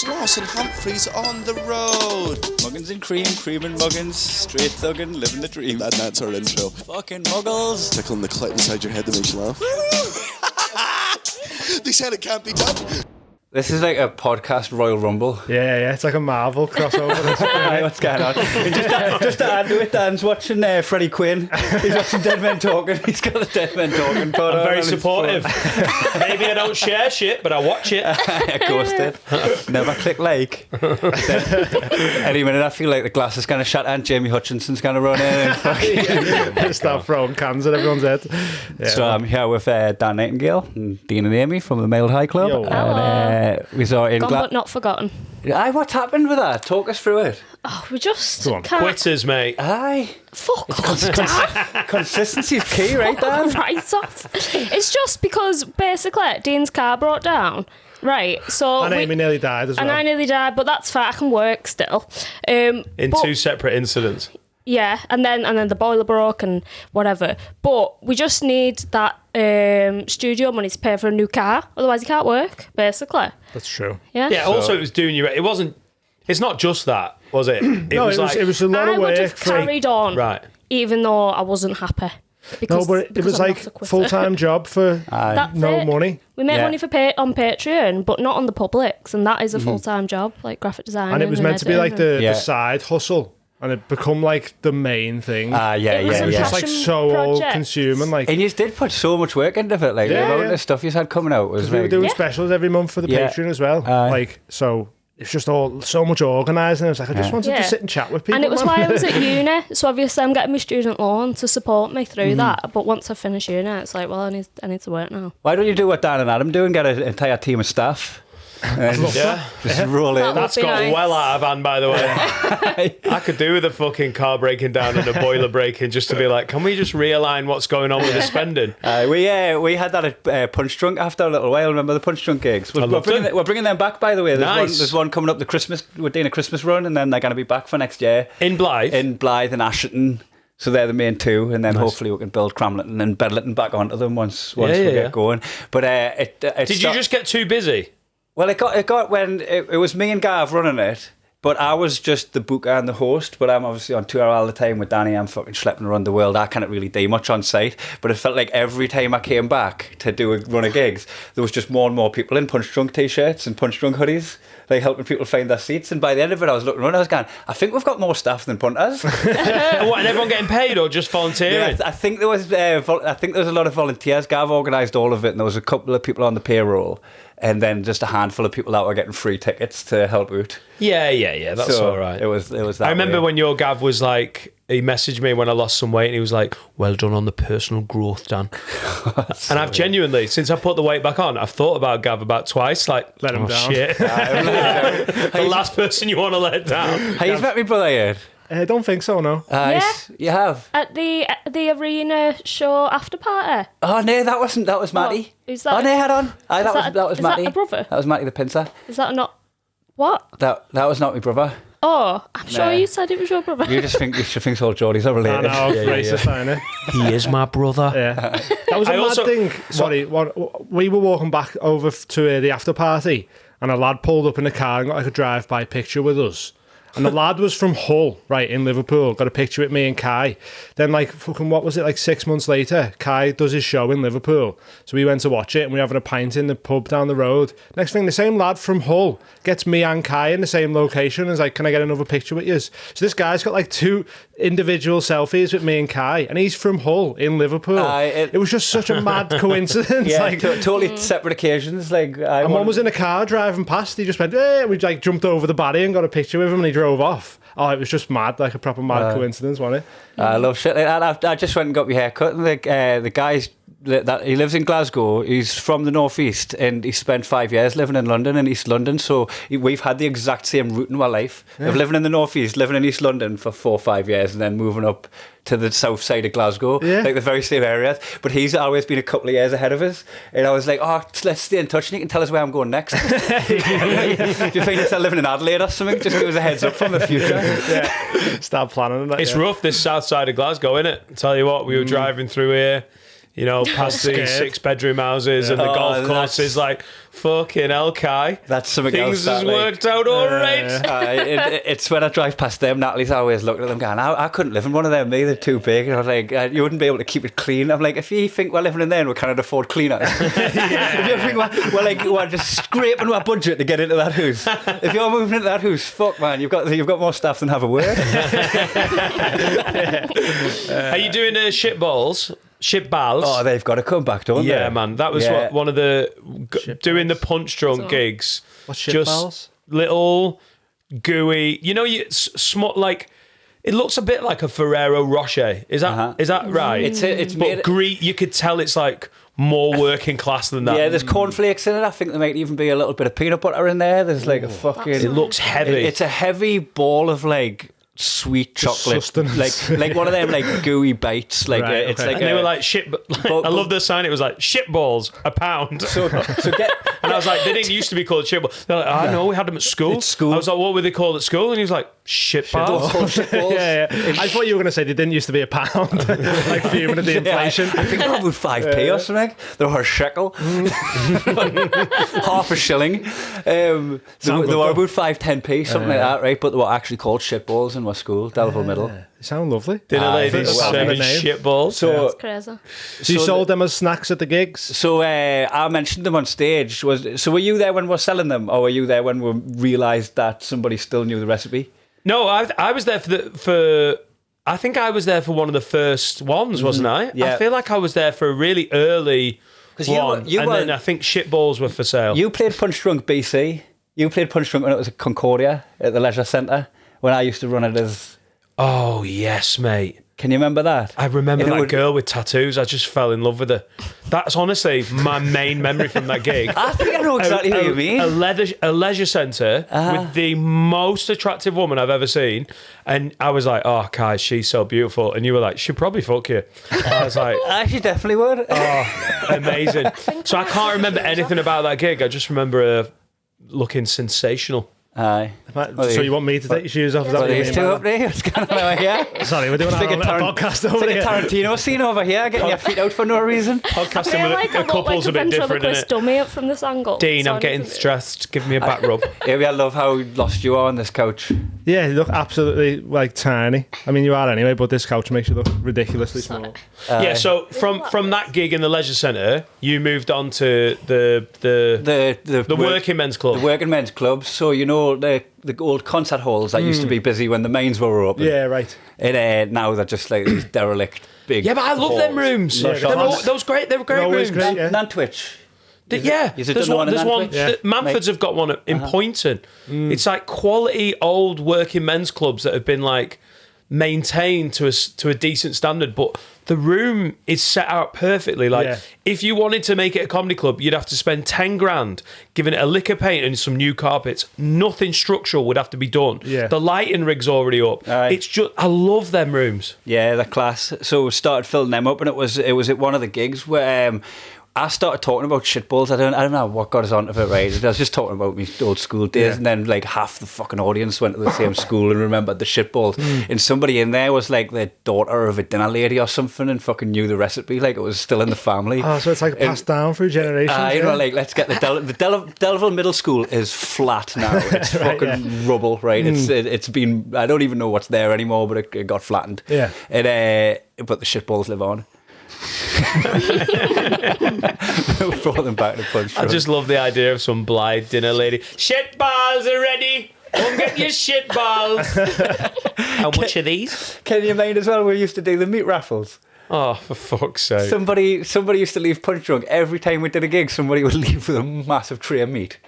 Sloss and Humphries on the road. Muggins and cream and muggins, straight thuggin', living the dream. That's our intro. Fucking muggles. Tickling the clit inside your head that makes you laugh. They said it can't be done. This is like a podcast Royal Rumble. Yeah, it's like a Marvel crossover. Right, what's going on? just to add to it, Dan's watching Freddie Quinn. He's watching Dead Men Talking. He's got the Dead Men Talking pod. I'm very supportive. Maybe I don't share shit, but I watch it. Of course did. Never click like. Any minute I feel like the glass is going to shatter and Jamie Hutchinson's going to run in and Start throwing cans at everyone's head. Yeah. So I'm here with Dan Nightingale and Dean and Amy from the Male High Club. Yo. And, we saw in Gone but not forgotten. Aye, what happened with that? Talk us through it. Oh, we just Go on. can't... Quitters, mate. Aye. Fuck off, Dan. Consistency's key, right, Dan? Right off. It's just because, basically, Dean's car broke down. Right, so... And Amy nearly died as well. And I nearly died, but that's fine. I can work still. In two separate incidents. Yeah, and then the boiler broke and whatever. But we just need that studio money to pay for a new car. Otherwise, you can't work, basically. That's true. Yeah. Yeah, also it was doing you... It wasn't... It's not just that, was it? It was a lot I of would work. have carried on, Right. even though I wasn't happy. No, but it was I'm like not a quitter. full-time job for That's no it. money. We make Yeah. money for on Patreon, but not on the publics, and that is a full-time job, like graphic design. And it was meant to be like the Yeah. side hustle. And it become like the main thing. Yeah. It was It was a just like passion so project. all-consuming. Like, And you did put so much work into it. Like, Yeah, the amount yeah. of stuff you had coming out was we were like... doing Yeah. specials every month for the Yeah. Patreon as well. Aye. So it's just all so much organising. I was like, I just wanted Yeah. to sit and chat with people. And it was man. why I was at uni, so obviously I'm getting my student loan to support me through that. But once I finish uni, it's like, well, I need to work now. Why don't you do what Dan and Adam do and get an entire team of staff? And Yeah. just roll That in. That's would be got nice. well out of hand, by the way. I could do with a fucking car breaking down and a boiler breaking just to be like, can we just realign what's going on with the spending? We had that at Punch Drunk after a little while. Remember the Punch Drunk gigs? We're loved bringing, it. we're bringing them back, by the way. Nice. There's one coming up the Christmas. We're doing a Christmas run, and then they're going to be back for next year In Blythe? in Blythe and Asherton. So they're the main two, and then hopefully we can build Cramlington and Bedlington back onto them once we get going. But Did you just get too busy? Well, it got when it was me and Gav running it, but I was just the booker and the host. But I'm obviously on tour all the time with Danny. I'm fucking schlepping around the world. I can't really do much on site. But it felt like every time I came back to do a run of gigs, there was just more and more people in Punch Drunk t-shirts and Punch Drunk hoodies, like helping people find their seats. And by the end of it, I was looking around. I was going, I think we've got more staff than punters. What, and everyone getting paid or just volunteering? Yeah, I think there was. I think there was a lot of volunteers. Gav organised all of it, and there was a couple of people on the payroll. And then just a handful of people that were getting free tickets to help out. Yeah. That's So all right. It was that. I remember way. when your Gav was like, he messaged me when I lost some weight and he was like, well done on the personal growth, Dan. And I've genuinely, since I put the weight back on, I've thought about Gav about twice, like, Let him down. shit. The last person you want to let down. Hey, you've met me brother yet? I don't think so, no. You have. At the arena show after party. Oh no, that was Matty. Who's that? Oh no, head on. Aye, that was is Matty. that a brother? That was Matty the pincer. Is that not... What? That was not my brother. Oh, I'm sure Nah. you said it was your brother. You just think all Geordies are I related. know, Yeah. racist, ain't it? He is my brother. Yeah. That was a I mad also- thing. Sorry, we were walking back over to the after party, and a lad pulled up in a car and got like a drive-by picture with us. And the lad was from Hull, right, in Liverpool, got a picture with me and Kai. Then, like, fucking, what was it, like 6 months later, Kai does his show in Liverpool. So we went to watch it, and we were having a pint in the pub down the road. Next thing, the same lad from Hull gets me and Kai in the same location and is like, can I get another picture with you? So this guy's got, like, 2 individual selfies with me and Kai, and he's from Hull in Liverpool. It was just such a mad coincidence. Yeah, like, totally separate occasions. Like, and one was in a car driving past. He just went, "Hey!" We like jumped over the barrier and got a picture with him, and he drove off. Oh, it was just mad, like a proper mad coincidence, wasn't it? I love shit like that. I just went and got my hair cut, and the guy's that he lives in Glasgow. He's from the northeast, and he spent 5 years living in London, in East London. So we've had the exact same route in our life of living in the northeast, living in East London for 4 or 5 years, and then moving up to the south side of Glasgow, like the very same areas. But he's always been a couple of years ahead of us, and I was like, oh, let's stay in touch, and you can tell us where I'm going next. Do you find yourself living in Adelaide or something? Just give us a heads up from the future. Start planning that. It's rough, this south side of Glasgow, innit? Tell you what, we were driving through here You know, past the Scared. 6-bedroom houses and the golf courses, like, fucking hell, Kai. That's something Things else. has worked out all right. It's when I drive past them, Natalie's always looking at them going, I couldn't live in one of them, they're too big. And I was like, you wouldn't be able to keep it clean. I'm like, if you think we're living in there and we can't afford cleaners, if you think we're just scraping our budget to get into that house, if you're moving into that house, fuck man, you've got more staff than have a word. Are you doing shit balls? Shit balls? Oh, they've got to come back, don't they? Yeah, man. That was what, one of the doing the punch drunk gigs. What's shit balls? Little gooey. You know, like it looks a bit like a Ferrero Rocher. Is that right? It's but you could tell it's like more working class than that. Yeah, there's cornflakes in it. I think there might even be a little bit of peanut butter in there. There's like a fucking. It looks heavy. It's a heavy ball of like sweet chocolate, Sustenance. like one of them like gooey bites. Like Right, it's okay. like And they were like shit. I love the sign. It was like shit balls a pound. so get. And I was like, they didn't used to be called shit balls. They're like, I know, we had them at school. It's school. I was like, what were they called at school? And he was like, shit balls. Yeah. I thought you were going to say they didn't used to be a pound, like fuming at the inflation. I think they were about 5p or something. They were a shekel, half a shilling. They were about 5-10p, something like that, right? But they were actually called shitballs in my school, Delville Middle. They sound lovely. Dinner ladies Apart from the serving name. shit balls. So, That's crazy. So you sold them as snacks at the gigs? So I mentioned them on stage. So were you there when we were selling them, or were you there when we realised that somebody still knew the recipe? No, I was there I think I was there for one of the first ones, wasn't I? Yeah. I feel like I was there for a really early one. you and were- then I think shit balls were for sale. You played Punch Drunk BC. You played Punch Drunk when it was at Concordia at the Leisure Centre, when I used to run it as... Oh, yes, mate. Can you remember that? I remember And it that would- girl with tattoos. I just fell in love with her. That's honestly my main memory from that gig. I think I know exactly what you mean. A leisure centre with the most attractive woman I've ever seen. And I was like, oh, Kai, she's so beautiful. And you were like, she'd probably fuck you. I was like, She definitely would. oh, amazing. So I can't remember anything about that gig. I just remember her looking sensational. Aye. So you want me to take your shoes off? Is that Well, what you these mean, two man? up there. What's going on over here? Sorry, we're doing It's like a podcast It's over like a here. Tarantino scene over here, getting your feet out for no reason. Podcasting I feel with like a I look couple's like a bit different, ventriloquist innit? dummy up from this angle. Dean, So I'm I getting need to- stressed. Give me a back rub. Yeah, I love how lost you are on this couch. Yeah, you look absolutely like tiny. I mean, you are anyway, but this couch makes you look ridiculously small. Yeah, so from that gig in the leisure centre, you moved on to the working men's club. The working men's clubs. So, you know, the old concert halls that used to be busy when the mains were open. Yeah, right. And now they're just like these derelict big. Yeah, but I love them halls. rooms. Yeah, They were great always rooms. great. Yeah. Nantwich. Yeah, Is it there's done one. one in There's one. Nantwich? Yeah. Manford's have got one in Poynton. It's like quality old working men's clubs that have been like maintained to a decent standard, but the room is set out perfectly. Like Yeah. if you wanted to make it a comedy club, you'd have to spend 10 grand giving it a lick of paint and some new carpets. Nothing structural would have to be done. Yeah. The lighting rig's already up. Aye. It's just I love them rooms. Yeah, they're class. So we started filling them up, and it was at one of the gigs where I started talking about shitballs. I don't know what got us onto it, right? I was just talking about my old school days, Yeah. and then like half the fucking audience went to the same school and remembered the shitballs. And somebody in there was like the daughter of a dinner lady or something, and fucking knew the recipe, like it was still in the family. Oh, so it's like passed down through generations. You yeah. know, like let's get the Delville Middle School is flat now. It's Right, fucking rubble, right? It's been, I don't even know what's there anymore, but it got flattened. Yeah. And but the shitballs live on. Brought them back to Punch I Drunk. just love the idea of some blithe dinner lady. Shit balls are ready. Come get your shit balls. How much are these? Can you mind as well? We used to do the meat raffles. Oh, for fuck's sake. Somebody used to leave Punch Drunk every time we did a gig. Somebody would leave with a massive tray of meat,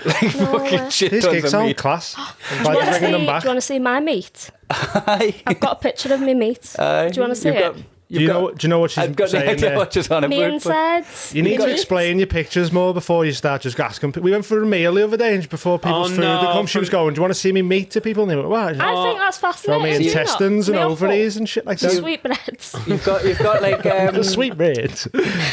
like fucking shit These tons gigs of sound meat. class. Do you want to see my meat? Aye. I've got a picture of me meat. Aye. Do you want to see You've got- it? Do you know what she's I've got no saying idea there? what she's on Me about. insides. You need to meat. explain your pictures more before you start just asking. We went for a meal the other day, and before people's Oh, food no, had come, she was going, "Do you want to see me meat to people?" And they went, "What?" I think that's Show fascinating. me do you not? intestines and Me ovaries and shit like that. Sweetbreads. You've got like The sweet bread.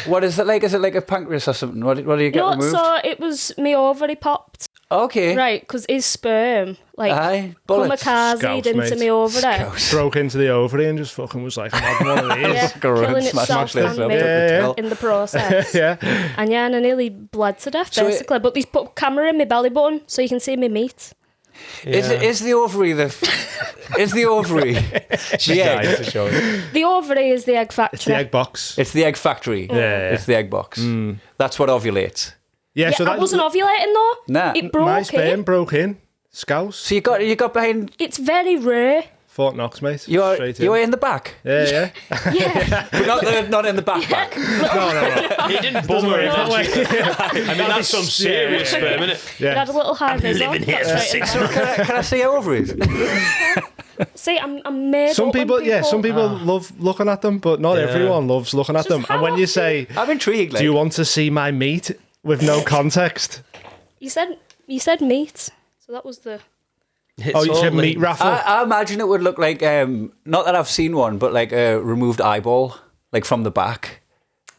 what is it like? Is it like a pancreas or something? What do you get No, removed? so it was me ovary popped. Okay. Right, because his sperm like Aye, bullets. kamikaze Scouts, into mate. me over there. Broke into the ovary and just fucking was like, I'm having one of these. Yeah, killing itself and me in the process. Yeah. And I nearly bled to death, So basically. But these put a camera in my belly button so you can see me meat. Is the ovary the egg? Died to show it. The ovary is the egg factory. It's the egg box. It's the egg factory. Yeah. It's the egg box. That's what ovulates. Yeah, Yeah, so I that wasn't ovulating though. Nah. It broke my in. sperm broke in. Scouse. So you got behind. It's very rare. Fort Knox, mate. You Straight were in. in the back, Yeah. Yeah. but not in the back. He didn't bum her in. I mean, that's some serious sperm, isn't it? It had a little high vis on. That's right. Can I see your ovaries? See, I'm made Some up when people, some people love looking at them, but not everyone loves looking at them. Just And how when you often- say, I'm intrigued. "Do you want to see my meat?" with no context, You said meat, so that was the. oh, you said meat raffle. I imagine it would look like not that I've seen one, but like a removed eyeball, like from the back,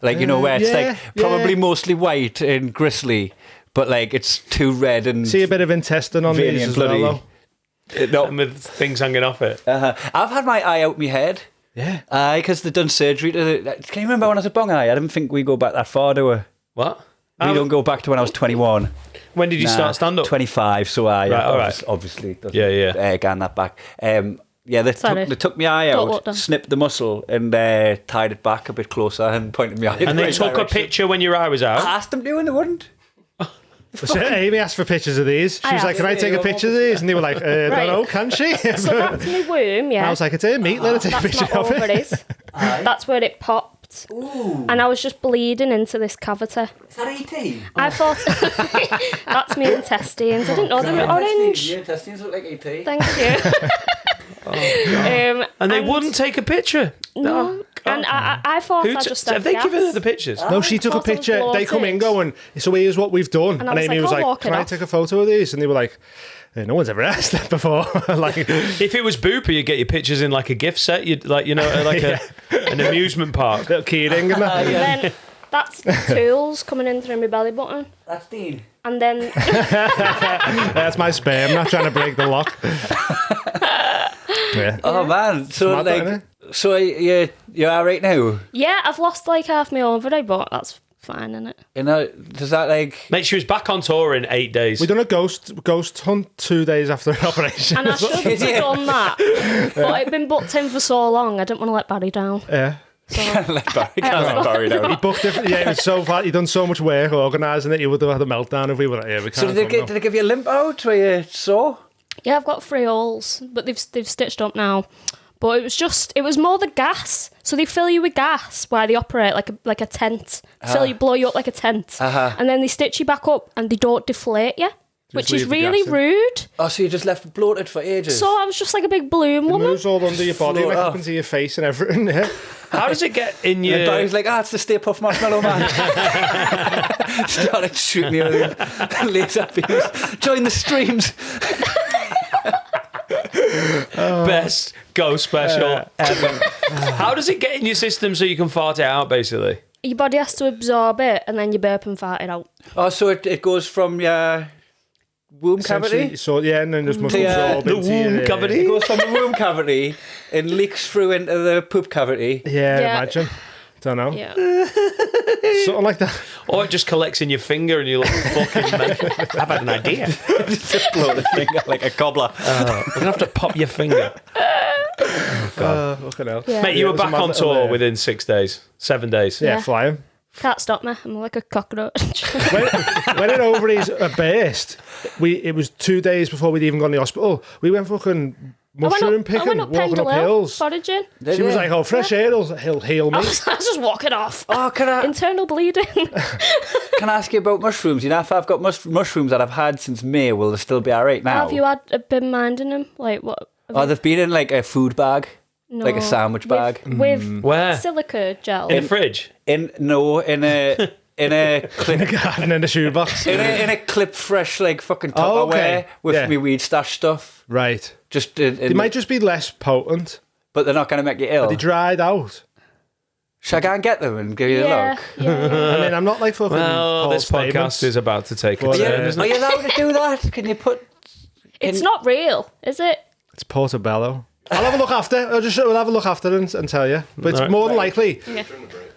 like where it's yeah, like probably yeah. mostly white and gristly, but like it's too red and See a bit of intestine on veiny these and as well. bloody. Though. No, And with things hanging off it. I've had my eye out my head. Yeah. Because they've done surgery to the. Can you remember when I was a bong eye? I didn't think we go back that far, do we? What? We don't go back to when I was 21. When did you start stand up? 25, so I Right, all right. obviously doesn't Yeah. gan that back. They Sorry. took my eye Don't look out, down. snipped the muscle and tied it back a bit closer and pointed me eye in And the they right took a direction. picture when your eye was out. I asked them to and they wouldn't. So Amy asked for pictures of these. She was like, "Can I take a picture of these?" And they were like, "Don't know, can she?" So that's my womb, yeah. I was like, "It's her meat. Let her take a That's picture my of it." ovaries. That's where it popped. And I was just bleeding into this cavity. Is that ET? I thought that's my intestines. I didn't know they were orange. Your intestines look like ET. Thank you. And they wouldn't take a picture. No. And I thought I just had have they gas. given her the pictures? No, she took a thought I was picture. They come in bloated. going, "So here's what we've done." And I And was Amy like, was "I'll like, walk "Can it I off." take a photo of these?" And they were like, "No one's ever asked that before." Like, If it was Booper, you'd get your pictures in like a gift set. You'd like, like an amusement park. little keyring and that. And then that's the tools coming in through my belly button. That's Dean. And then That's my sperm. Not trying to break the lock. Yeah. Oh man, so mad, like, isn't so you're all right now. yeah, I've lost like half my ovary, but that's fine, isn't it? Does that like? Mate, she was back on tour in 8 days. We done a ghost hunt 2 days after the operation. And I should have done that, but it'd been booked in for so long. I didn't want to let Barry down. Yeah. Like Barry, can't Barry down. He booked it. Yeah, it was so far. He done so much work organising it. You would have had a meltdown if we were like, "Yeah, we can't." So did they give you a limp out where you saw? Yeah, I've got 3 holes, but they've stitched up now. But it was more the gas. So they fill you with gas while they operate like a tent. Blow you up like a tent. And then they stitch you back up and they don't deflate you, which is leave the really gas in. rude. Oh, so you just left bloated for ages? So I was just like a big balloon It woman. moves all under your body, Float like off. up into your face and everything. Yeah. How does it get in And your... Barry's like, it's the Stay Puft Marshmallow Man. Started shooting you with laser beams. Join the streams. best ghost special ever? How does it get in your system so you can fart it out, basically? Your body has to absorb it and then you burp and fart it out. Oh, so it goes from your womb cavity? Essentially, so yeah, and then just must absorb the into womb your, cavity? It goes from the womb cavity and leaks through into the poop cavity. Yeah, Yeah. imagine. Don't know. Yeah. Something like that. Or it just collects in your finger and you look fucking mental. I've had an idea. Just blow the finger like a cobbler. We're going to have to pop your finger. Fucking hell. Yeah. Mate, you Yeah, were it was a back mad on little, tour within 6 days. 7 days. Yeah, Yeah. flying. Can't stop me. I'm like a cockroach. When an ovaries burst, it was 2 days before we'd even gone to the hospital. We went fucking mushroom picking, I went up walking up Pendle Hill, hills. foraging. She was like, "Oh, fresh air will heal I me." was just walking off. Oh, can I Internal bleeding. can I ask you about mushrooms? You know, if I've got mushrooms that I've had since May, will they still be all right now? Have you been minding them? Like what? Oh, they've been in like a food bag, like a No. sandwich bag. With Where? silica gel. In the fridge? In a clip. Garden in the shoebox. In a clip fresh like fucking Tupperware Oh, okay. with Yeah. me weed stash stuff. Right. Just They might just be less potent. but they're not going to make you ill. They dried out. Shall I go and get them and give you a yeah, look? yeah. I mean, I'm not like fucking. Well, Paul this podcast Stamens. is about to take a But, turn, yeah. isn't Are it? you allowed to do that? Can you put? It's not real, is it? It's portobello. I'll have a look after. We'll have a look after and tell you. But it's more than likely. Yeah.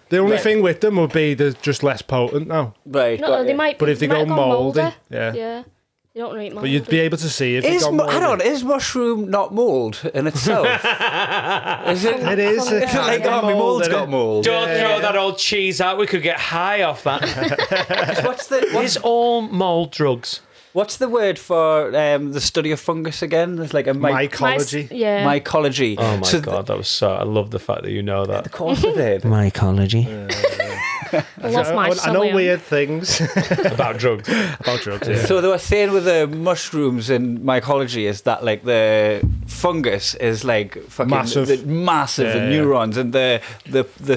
The only thing with them would be they're just less potent now. Right. No, they might. But if they might go have gone mouldy, yeah, you don't want to eat mouldy. But you'd be able to see if they go mouldy. Hang on, is mushroom not mould in itself? Is it? It is. Is it like, oh, my mould's got mould? Don't throw that old cheese out. We could get high off that. It's all mould drugs. What's the word for the study of fungus again? It's like a Mycology. Yeah. mycology. Oh my God, that was so. I love the fact that you know that. Of course it did. Mycology. I love my I know Soleil. weird things About drugs. about drugs. Yeah. So they were saying with the mushrooms in mycology is that like the fungus is like fucking massive Yeah, in neurons, and the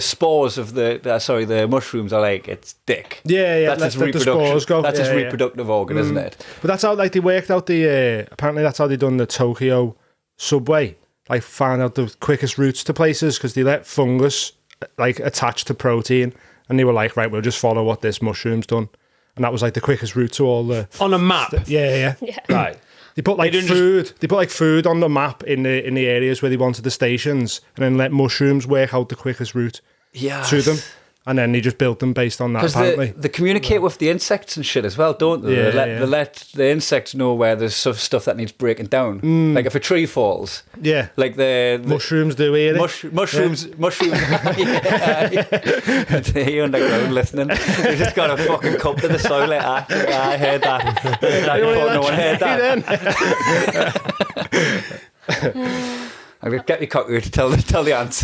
spores of the mushrooms are like its dick. Yeah, That's its let the spores go. That's its Yeah, yeah. reproductive organ, isn't it? But that's how like they worked out the. Apparently, that's how they done the Tokyo subway. Like, found out the quickest routes to places because they let fungus like attach to protein, and they were like, right, we'll just follow what this mushroom's done, and that was like the quickest route to all the. On a map. Yeah. Right. They put like food. They put like food on the map in the areas where they wanted the stations, and then let mushrooms work out the quickest route to them. And then they just built them based on that, apparently. They communicate with the insects and shit as well, don't they? Yeah, They let the insects know where there's stuff that needs breaking down. Like if a tree falls. Yeah. Like the Mushrooms do hear it. mushrooms. You're underground listening. You just got a fucking cup to the soil. Like, I heard that. No one heard that. I'm going to get me cockroach to tell the ants.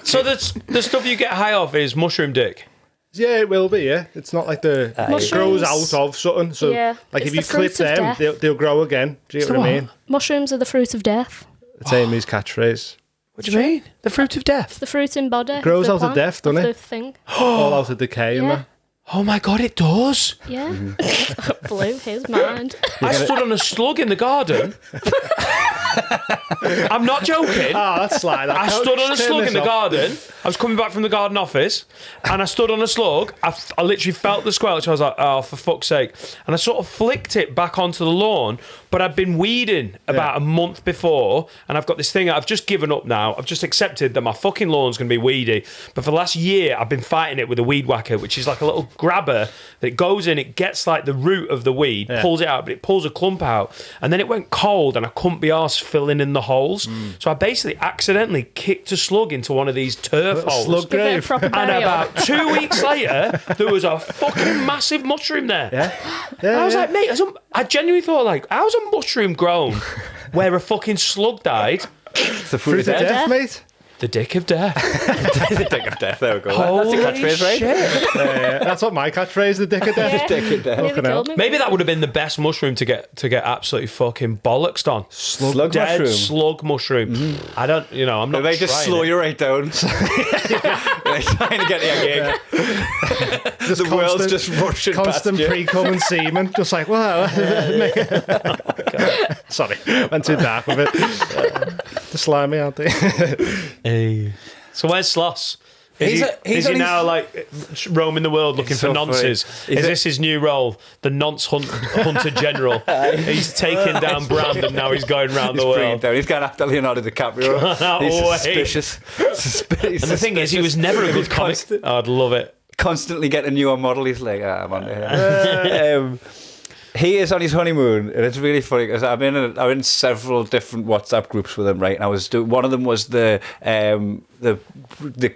So the stuff you get high off is mushroom dick. Yeah, it will be, yeah. It's not like it grows out of something. So, like, It's if you the clip fruit of them, death. they'll grow again. Do you get what I mean? Mushrooms are the fruit of death. It's Amy's catchphase. What do you mean? The fruit of death. It's the fruit in body. Grows the out of plant, death, doesn't of it? The thing. All out of decay and Yeah. that. Oh my God, it does. Yeah. Blew his mind. I stood on a slug in the garden. I'm not joking. Oh, that's sly. I stood on a slug in the garden. I was coming back from the garden office, and I stood on a slug. I literally felt the squelch. I was like, oh, for fuck's sake. And I sort of flicked it back onto the lawn, but I'd been weeding about a month before, and I've got this thing, I've just given up now. I've just accepted that my fucking lawn's going to be weedy. But for the last year, I've been fighting it with a weed whacker, which is like a little grabber that goes in, it gets like the root of the weed, pulls it out, but it pulls a clump out. And then it went cold, and I couldn't be arsed filling in the holes. So I basically accidentally kicked a slug into one of these turf holes. Slug Give it a grave. proper And burial. about 2 weeks later, there was a fucking massive mushroom there. And I was like, mate, I genuinely thought, like, how's a mushroom grown where a fucking slug died? It's the Fruit of death, mate. The dick of death. The dick of death. There we go. Holy That's the catchphrase, right? shit. That's what my catchphrase is, the dick of death. Yeah. Dick of death. Nearly Fucking hell. killed me. Maybe that would have been the best mushroom to get absolutely fucking bollocksed on. Slug Dead mushroom. slug mushroom. I don't, I'm not They just trying slow it. you right down. They're trying to get you a gig. The world's just rushing Constant past you. pre-cum and semen. Just like, wow. Sorry, went too dark with it. The slimy, aren't they? Hey. So where's Sloss? He's Is he on now like roaming the world looking He's for so nonces? funny. Is this his new role, the nonce hunter general? He's taken down Brand and now he's going round the He's bringing it world. down. He's going after Leonardo DiCaprio. Cannot He's wait. suspicious. And the thing is, he was never a good comic. I'd love it. Constantly getting a newer model. He's like, I'm on there. He is on his honeymoon, and it's really funny because I'm in several different WhatsApp groups with him, right? And I was one of them was the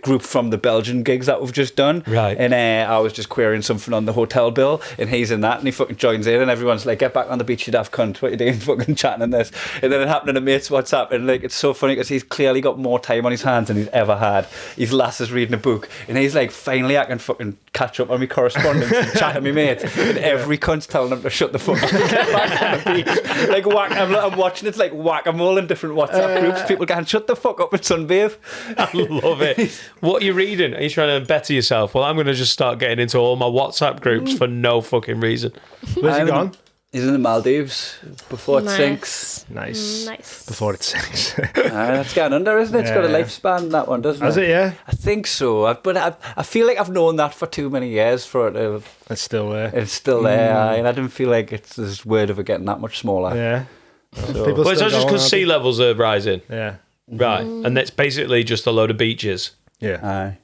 group from the Belgian gigs that we've just done, Right. And I was just querying something on the hotel bill, and he's in that, and he fucking joins in, and everyone's like, "Get back on the beach, you daft cunt! What you doing, fucking chatting on this?" And then it happened in a mate's WhatsApp, and like it's so funny because he's clearly got more time on his hands than he's ever had. His lass is reading a book, and he's like, "Finally, I can fucking catch up on my correspondence and chat to me mate." And every cunt's telling him to shut the fuck up. Get back on the beach. Like I'm watching it like whack-a-mole in different WhatsApp groups. People going, "Shut the fuck up and sunbathe." I love it. What are you reading? Are you trying to better yourself? Well, I'm going to just start getting into all my WhatsApp groups for no fucking reason. Where's he gone? He's in the Maldives before it sinks. Nice. Before it sinks. That's going under, isn't it? It's got a lifespan, that one, doesn't it? Has it, yeah? I think so. But I feel like I've known that for too many years for it to... It's still there. It's still there, and I didn't feel like there's word of it getting that much smaller. Yeah. So. Well, it's not just because sea levels are rising. Yeah. Right. And that's basically just a load of beaches. Yeah. Aye,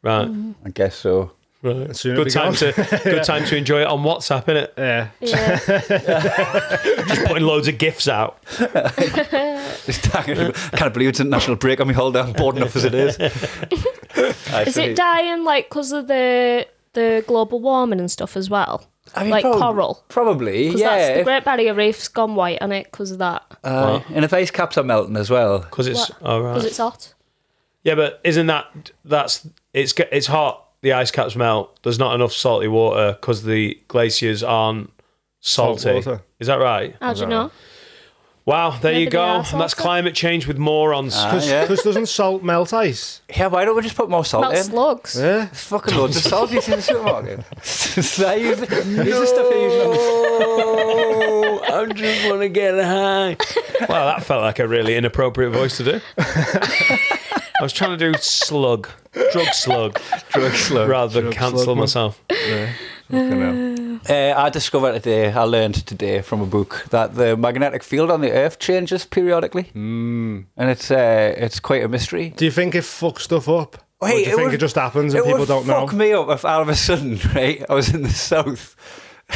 Right. I guess so. Right. Soon Good it'll be time to enjoy it on WhatsApp, innit? Yeah. Just putting loads of gifs out. I can't believe it's a national break on me hold down bored enough as it is. Is it dying like because of the global warming and stuff as well? I mean, like coral? Probably, Because yeah. that's the Great Barrier Reef's gone white on it because of that. And if ice caps are melting as well. Because it's... What? Oh, right. Because it's hot. Yeah, but isn't it's hot, the ice caps melt, there's not enough salty water because the glaciers aren't salty. Salt water. Is that right? How do you know? Wow, there Maybe you they go. are And that's salty. climate change with morons. Because doesn't salt melt ice? Yeah, why don't we just put more salt Melt in? slugs. Yeah. There's fucking loads of salt you see in the supermarket. I use the stuff I use. I just want to get high. Wow, that felt like a really inappropriate voice to do. I was trying to do drug slug, rather than cancel slug, man. myself. I discovered today, I learned today from a book that the magnetic field on the Earth changes periodically, and it's quite a mystery. Do you think it fucks stuff up? Or Hey, do you think would- it just happens and people don't know? It would fuck me up if all of a sudden, right, I was in the south.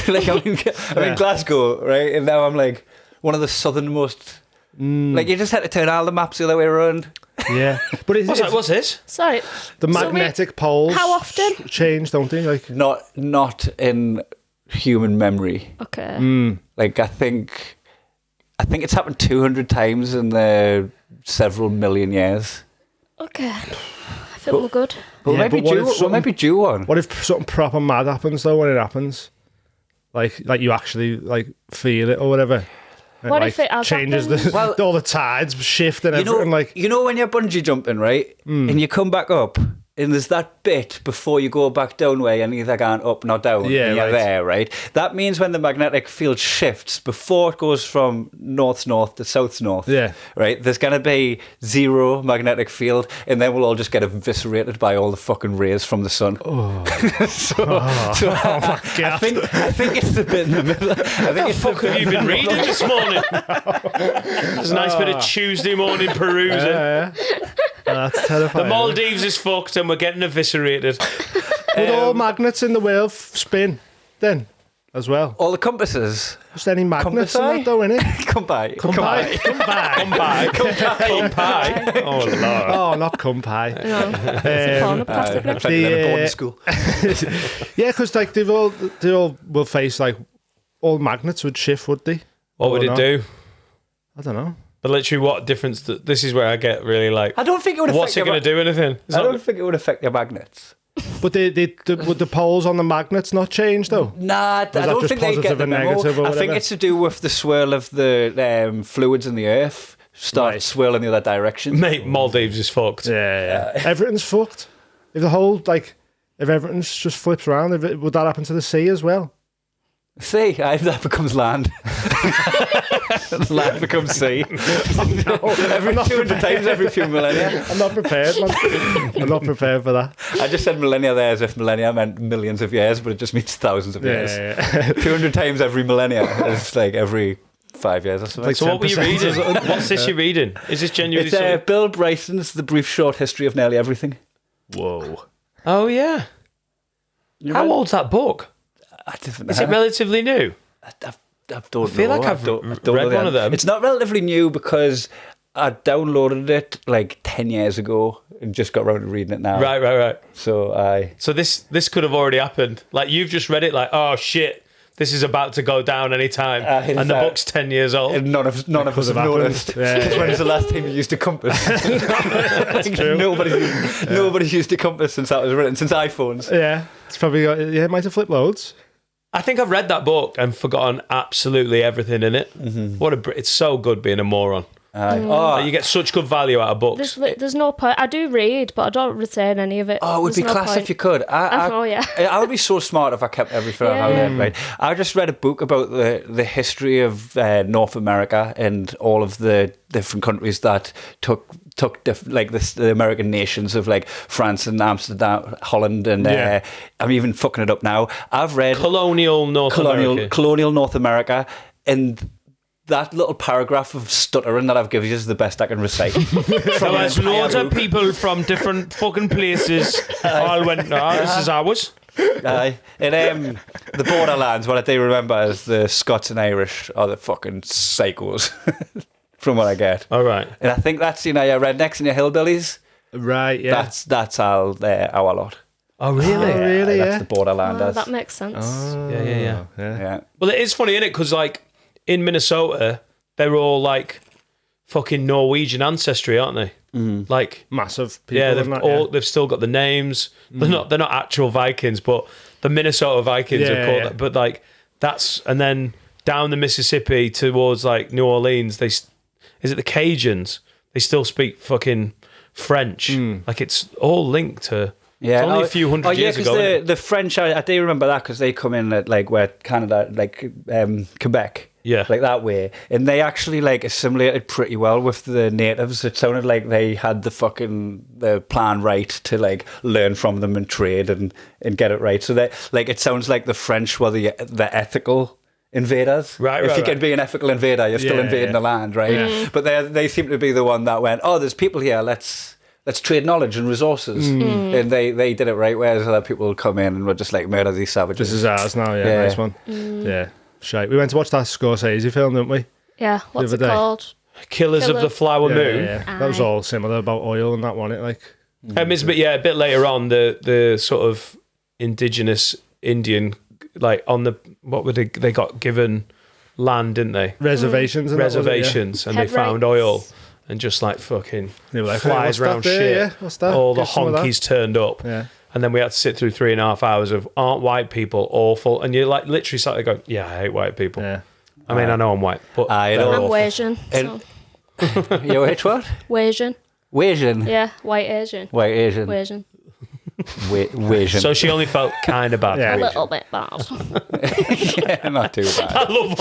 Like, I'm in Glasgow, right, and now I'm like one of the southernmost. Like, you just had to turn all the maps the other way around. Yeah. But What's this? Sorry. the magnetic poles how often? change, don't they? Like, Not in human memory. Okay. Like, I think it's happened 200 times in the several million years. Okay. I think we're good. But Yeah, maybe but what if due. something- Maybe due one. what if something proper mad happens though when it happens? Like you actually like feel it or whatever. And What like, if it has changes happened? Well, all the tides shift and You know, everything? Like, you know when you're bungee jumping, right? And you come back up, and there's that bit before you go back down where you're neither going up nor down. Yeah, and you're right. there, right? That means when the magnetic field shifts, before it goes from north-north to south-north, Yeah. right? There's going to be zero magnetic field, and then we'll all just get eviscerated by all the fucking rays from the sun. I think it's the bit in the middle. I think What the it's fuck have you been reading this morning? There's a nice bit of Tuesday morning perusing. that's terrifying. The Maldives is fucked and we're getting eviscerated. Would all magnets in the world spin then as well? all the compasses. Just any magnets in Compass eye? that though, innit? Come by. Come by. Come pie. Oh, Lord. Oh, not come pie. No. It's a form of plastic now. Boarding school. Yeah, because like they all will face like all magnets would shift, would they? What would Or it not? do? I don't know. But literally, what difference? This is where I get really like. I don't think it would affect What's it going to do? Anything? It's I not- don't think it would affect your magnets. But would the poles on the magnets not change though? Nah, I don't just think they get positive the and memo. negative or I think whatever? it's to do with the swirl of the fluids in the earth start Right. swirling the other direction. Mate, Maldives is fucked. Yeah. Everything's fucked. If the whole if everything just flips around, would that happen to the sea as well? See, that becomes land. Land becomes sea. Every 200 times every few millennia. I'm not prepared, man. I'm not prepared for that. I just said millennia there as if millennia meant millions of years, but it just means thousands of years. Yeah. 200 times every millennia is like every 5 years or something. Like So what were you 10% reading? What's this you're reading? Is this genuinely It's something? Bill Bryson's The Brief Short History of Nearly Everything. Whoa. Oh yeah. How old's that book? I don't Is it relatively new? I don't feel know. like I've don't read know the one of answer. them. It's not relatively new because I downloaded it like 10 years ago and just got around to reading it now. Right. So So this could have already happened. Like you've just read it. Like, oh shit, this is about to go down any time, in and the fact- book's 10 years old. and none of us have have happened. noticed. Yeah. When was the last time you used a compass? That's true. Nobody's used a compass since that was written, since iPhones. Yeah. It's probably got, it might have flipped loads. I think I've read that book and forgotten absolutely everything in it. It's so good being a moron. Oh, You get such good value out of books. There's no point. I do read, but I don't retain any of it. Oh, it would be There's no class point. if you could. Oh, yeah. I would be so smart if I kept everything I learned, right? I just read a book about the history of North America and all of the different countries that took the American nations of like France and Amsterdam, Holland, and I'm even fucking it up now. I've read Colonial North America, and that little paragraph of stuttering that I've given you is the best I can recite. So there's loads of people from different fucking places all went, this is ours. Aye. And the borderlands, what I do remember is the Scots and Irish are the fucking psychos, from what I get. All right. And I think that's, your rednecks and your hillbillies. Right, yeah. That's our lot. Oh, really? Really, That's yeah. the borderlanders. That makes sense. Yeah. Well, it is funny, isn't it? Because, like, in Minnesota, they're all, like, fucking Norwegian ancestry, aren't they? Mm. Like... Massive people. Yeah, they've still got the names. They're not actual Vikings, but the Minnesota Vikings are called that. But, like, that's... And then down the Mississippi towards, like, New Orleans, is it the Cajuns? They still speak fucking French. Like, it's all linked to... Yeah, it's only a few hundred years ago. The French, I do remember that because they come in at like where Canada, like Quebec, like that way, and they actually like assimilated pretty well with the natives. It sounded like they had the plan right to like learn from them and trade and get it right. So that like it sounds like the French were the ethical invaders. Right. If you can be an ethical invader, you're still invading the land, right? Yeah. But they seem to be the one that went, oh, there's people here, let's trade knowledge and resources. And they did it right, whereas other people would come in and would just like murder these savages. This is ours now, yeah. Nice one. Yeah, shite. We went to watch that Scorsese film, didn't we? Yeah, what's it called? Killers of the Flower Moon. Yeah. That was all similar about oil and that one. It like. It's a bit later on the sort of indigenous Indian, like on the what were they got given land, didn't they? Reservations. And reservations, and they found oil. And just like fucking like, flies hey, around there? shit. Yeah, what's that? All the Get some of honkies turned up. Yeah. And then we had to sit through 3.5 hours of aren't white people awful? And you're like literally sat there going, yeah, I hate white people. Yeah. I mean, I know I'm white, but I'm Asian. So. You're which what? Asian. Asian. Yeah, white Asian. White Asian. Asian. Asian. So she only felt kind of bad. A little bit bad. Yeah, not too bad. I love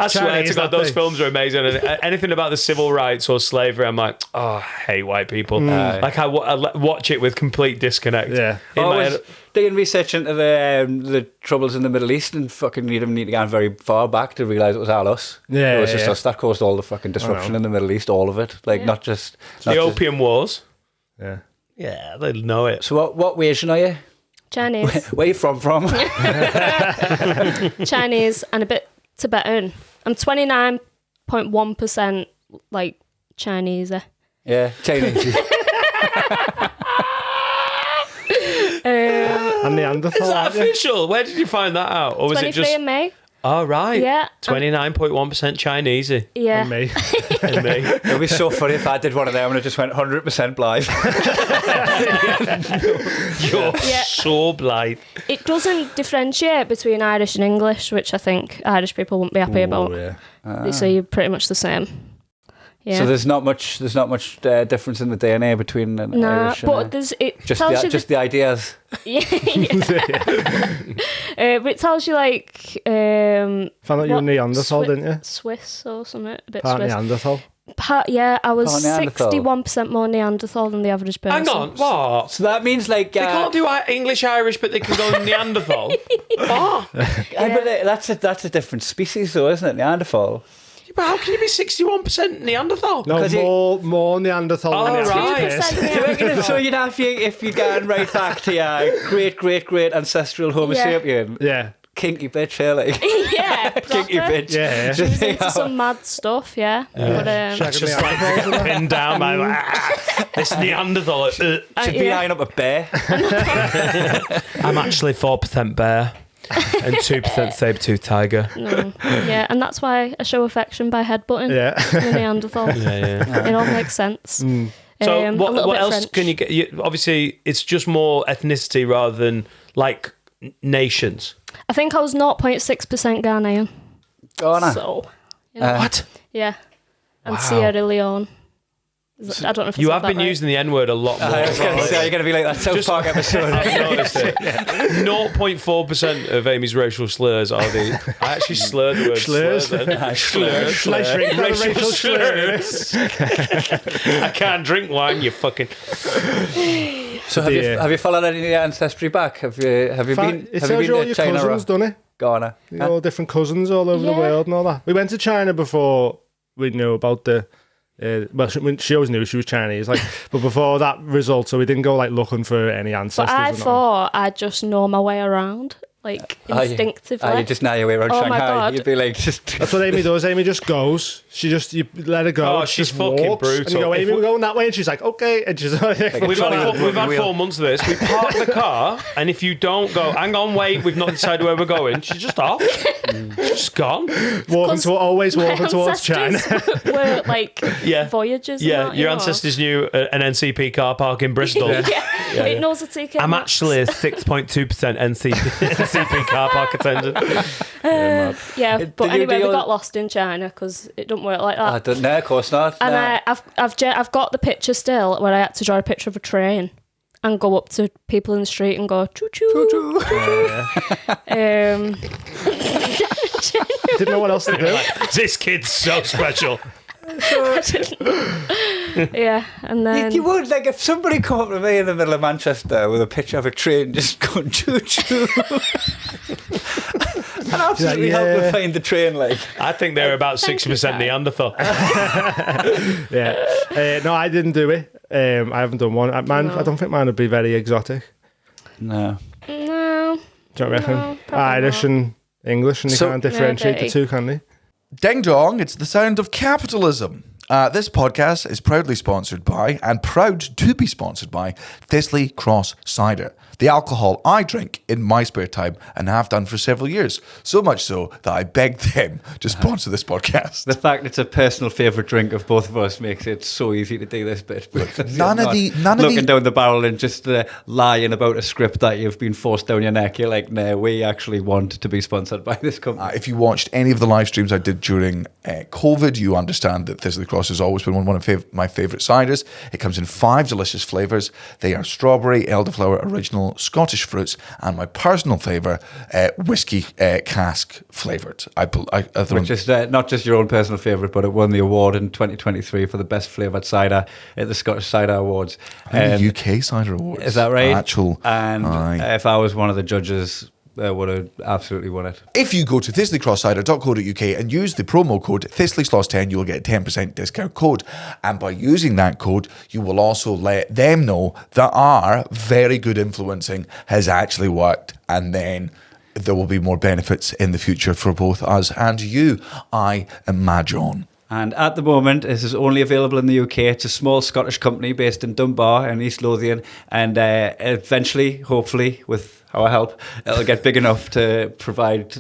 I swear to God, those films are amazing. And anything about the civil rights or slavery, I'm like, oh, I hate white people. Like I watch it with complete disconnect. Yeah. I was doing research into the troubles in the Middle East, and fucking you didn't need to go very far back to realise it was all us. Yeah, it was just us that caused all the fucking disruption in the Middle East, all of it. Like not just the Opium Wars. Yeah. Yeah, they know it. So what Asian are you? Chinese. Where are you from? Chinese and a bit Tibetan. I'm 29.1% like Chinese. Yeah, Chinese. And Neanderthal. Is that official? Where did you find that out? Or was it just... 23andMe. Oh, right. Yeah. 29.1% Chinese. Yeah. And me. And me. It would be so funny if I did one of them and it just went 100% blind. You're so blind. It doesn't differentiate between Irish and English, which I think Irish people wouldn't be happy about. Yeah. So you're pretty much the same. Yeah. So there's not much difference in the DNA between an Irish and but there's just the ideas. Yeah. But it tells you like Found out you were Neanderthal, didn't you? Swiss or something. A bit Part Swiss. Neanderthal. I was Part Neanderthal. 61% more Neanderthal than the average person. Hang on, what? So that means like They can't do English-Irish, but they can go Neanderthal. What? But that's a different species, though, isn't it? Neanderthal. But how can you be 61% Neanderthal? No, more Neanderthal than right. average person. Do you reckon so? You'd have if you're going right back to your great ancestral Homo sapien. Yeah. Kinky bitch, here, like. Yeah, Kinky proper. bitch. Yeah. She was into some mad stuff, yeah. But, Shagging Just like Neanderthals. pinned down by this Neanderthal. Should be eyeing up a bear. I'm actually 4% bear and 2% saber-tooth tiger. no. Yeah, and that's why I show affection by headbutting Yeah. the Neanderthal. Yeah. It all makes sense. So a what little bit else French. can you get? Obviously, it's just more ethnicity rather than like nations. I think I was 0.6% Ghanaian. Oh, no. So, you know, What? yeah. and Sierra Leone. I don't know if You I have said been that right. using the N-word a lot more. I was going to say, you're going to be like that South Park episode. I've noticed it. 0.4% of Amy's racial slurs are the... I actually slurred the word Slurs? Slurs. Let's drink that Racial racial slurs. I can't drink wine, you fucking... So have you followed any of your ancestry back? Have you It been tells you all to your China cousins, or doesn't it? Ghana? All different cousins all over the Yeah. world and all that. We went to China before we knew about the... well, she always knew she was Chinese, like, but before that result, so we didn't go like looking for any ancestors. But I or nothing. thought I'd just know my way around, like instinctively. You just know your way around Oh my Shanghai. God. You'd be like, just... That's what Amy does. Amy just goes. You let her go. Oh, she she's just fucking walks, And you brutal. go, If Amy, we- we're going that way, and she's like, okay, and she's like, We've had 4 months of this. We park the car, and if you don't go, hang on, wait, we've not decided where we're going. She's just off. She's just gone. always walking towards China. Were like Yeah. voyages. and Yeah, that, your you know. ancestors knew an NCP car park in Bristol. It knows a ticket. I'm actually a 6.2% NCP car park attendant. Yeah, but Did you anyway, we do got lost in China because it don't work like that. I don't know, of course not. And No. I've got the picture still where I had to draw a picture of a train and go up to people in the street and go choo choo. Didn't know what else to do. This kid's so special. Yeah, and then You would, like, if somebody come up to me in the middle of Manchester with a picture of a train just going choo-choo, and absolutely Yeah. help them find the train, like. I think they're about 60% Neanderthal. Yeah. No, I didn't do it. I haven't done one. I don't think mine would be very exotic. No. no, Do you reckon? No, probably Irish not. and English, and you So- can't differentiate the Maybe. two, can they? Ding dong, it's the sound of capitalism. This podcast is proudly sponsored by, and proud to be sponsored by, Thistley Cross Cider, the alcohol I drink in my spare time and have done for several years. So much so that I begged them to sponsor this podcast. The fact it's a personal favourite drink of both of us makes it so easy to do this bit. none of looking the- down the barrel and just lying about a script that you've been forced down your neck. You're like, no, we actually want to be sponsored by this company. If you watched any of the live streams I did during COVID, you understand that Thistley Cross has always been one of my favourite ciders. It comes in 5 delicious flavours. They are strawberry, elderflower, original, Scottish fruits, and my personal favourite, whiskey cask flavoured. Which is not just your own personal favourite, but it won the award in 2023 for the best flavoured cider at the Scottish Cider Awards. UK Cider Awards. Is that right? And if I was one of the judges, I would have absolutely won it. if you go to thistleycrosscider.co.uk and use the promo code ThistleySloss10, you will get a 10% discount code. And by using that code, you will also let them know that our very good influencing has actually worked. And then there will be more benefits in the future for both us and you, I imagine. And at the moment, this is only available in the UK. It's a small Scottish company based in Dunbar in East Lothian. And eventually, hopefully, with our help, it'll get big enough to provide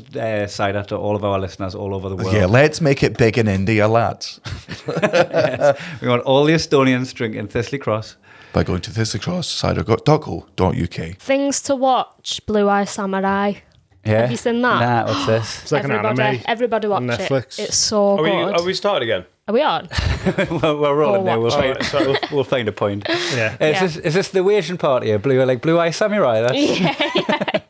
cider to all of our listeners all over the world. Yeah, let's make it big in India, lads. Yes. We want all the Estonians drinking Thistley Cross. By going to thistleycrosscider.co.uk. things to watch. Blue Eye Samurai. Yeah. Have you seen that? Nah, what's this? It's like an anime. Everybody watch on it. Netflix. It's so good. Are we started again? Are we on? We're rolling now. We'll watch find, it. So- we'll find a point. Yeah. Is this the Asian party? Blue Eye Samurai? That's,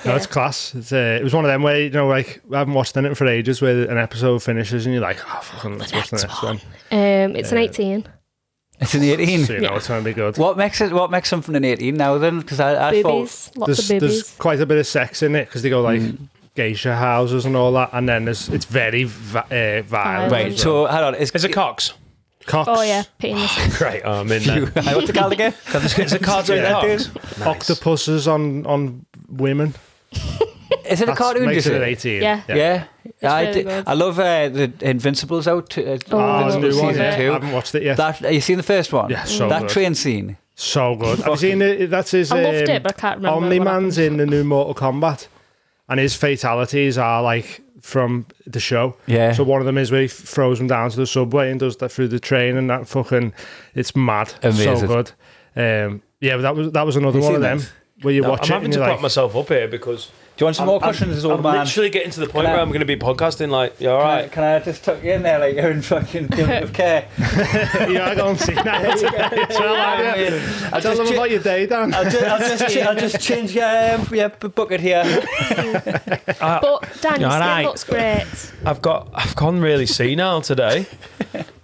No, it's class. It was one of them where, you know, like, I haven't watched it for ages, where an episode finishes and you're like, oh, fucking, let's watch the next one. It's an 18. It's an 18. So you know it's going to be good. What makes something an 18 now then? Because I thought... Boobies. Lots of There's boobies. quite a bit of sex in it because they go like geisha houses and all that, and then it's very violent. Right, as so hang on. Is it Cox? Cox, Oh, yeah. Penis. Great, I'm in there. What's it called again? Is it cartoon Yeah. Cox? octopuses on women. Is it a That's cartoon? makes you it an say? 18. Yeah. Yeah. really good. I love the Invincible's out. Oh, the Invincible new one. season Yeah. I 2. haven't watched it yet. Have you seen the first one? Yeah, so that good. train scene. So good. Have you seen it? That's his. I loved it, but I can't remember. Omni-Man's in the new Mortal Kombat, and his fatalities are like from the show. Yeah. So one of them is where he throws him down to the subway and does that through the train, and that fucking, it's mad. Amazing. So good. Yeah, but that was another You one seen of them that? where you No, watch I'm it having and to you're prop like, myself up here because you want some more cushions, old I'm man? literally getting to the point Can I- where I'm going to be podcasting like, you all right? Can I just tuck you in there like you're in fucking guilt of care? Yeah, I don't see that. Tell them about your day, Dan. I'll just change your bucket here. But Dan, your all skin right. looks great. I've gone really senile today.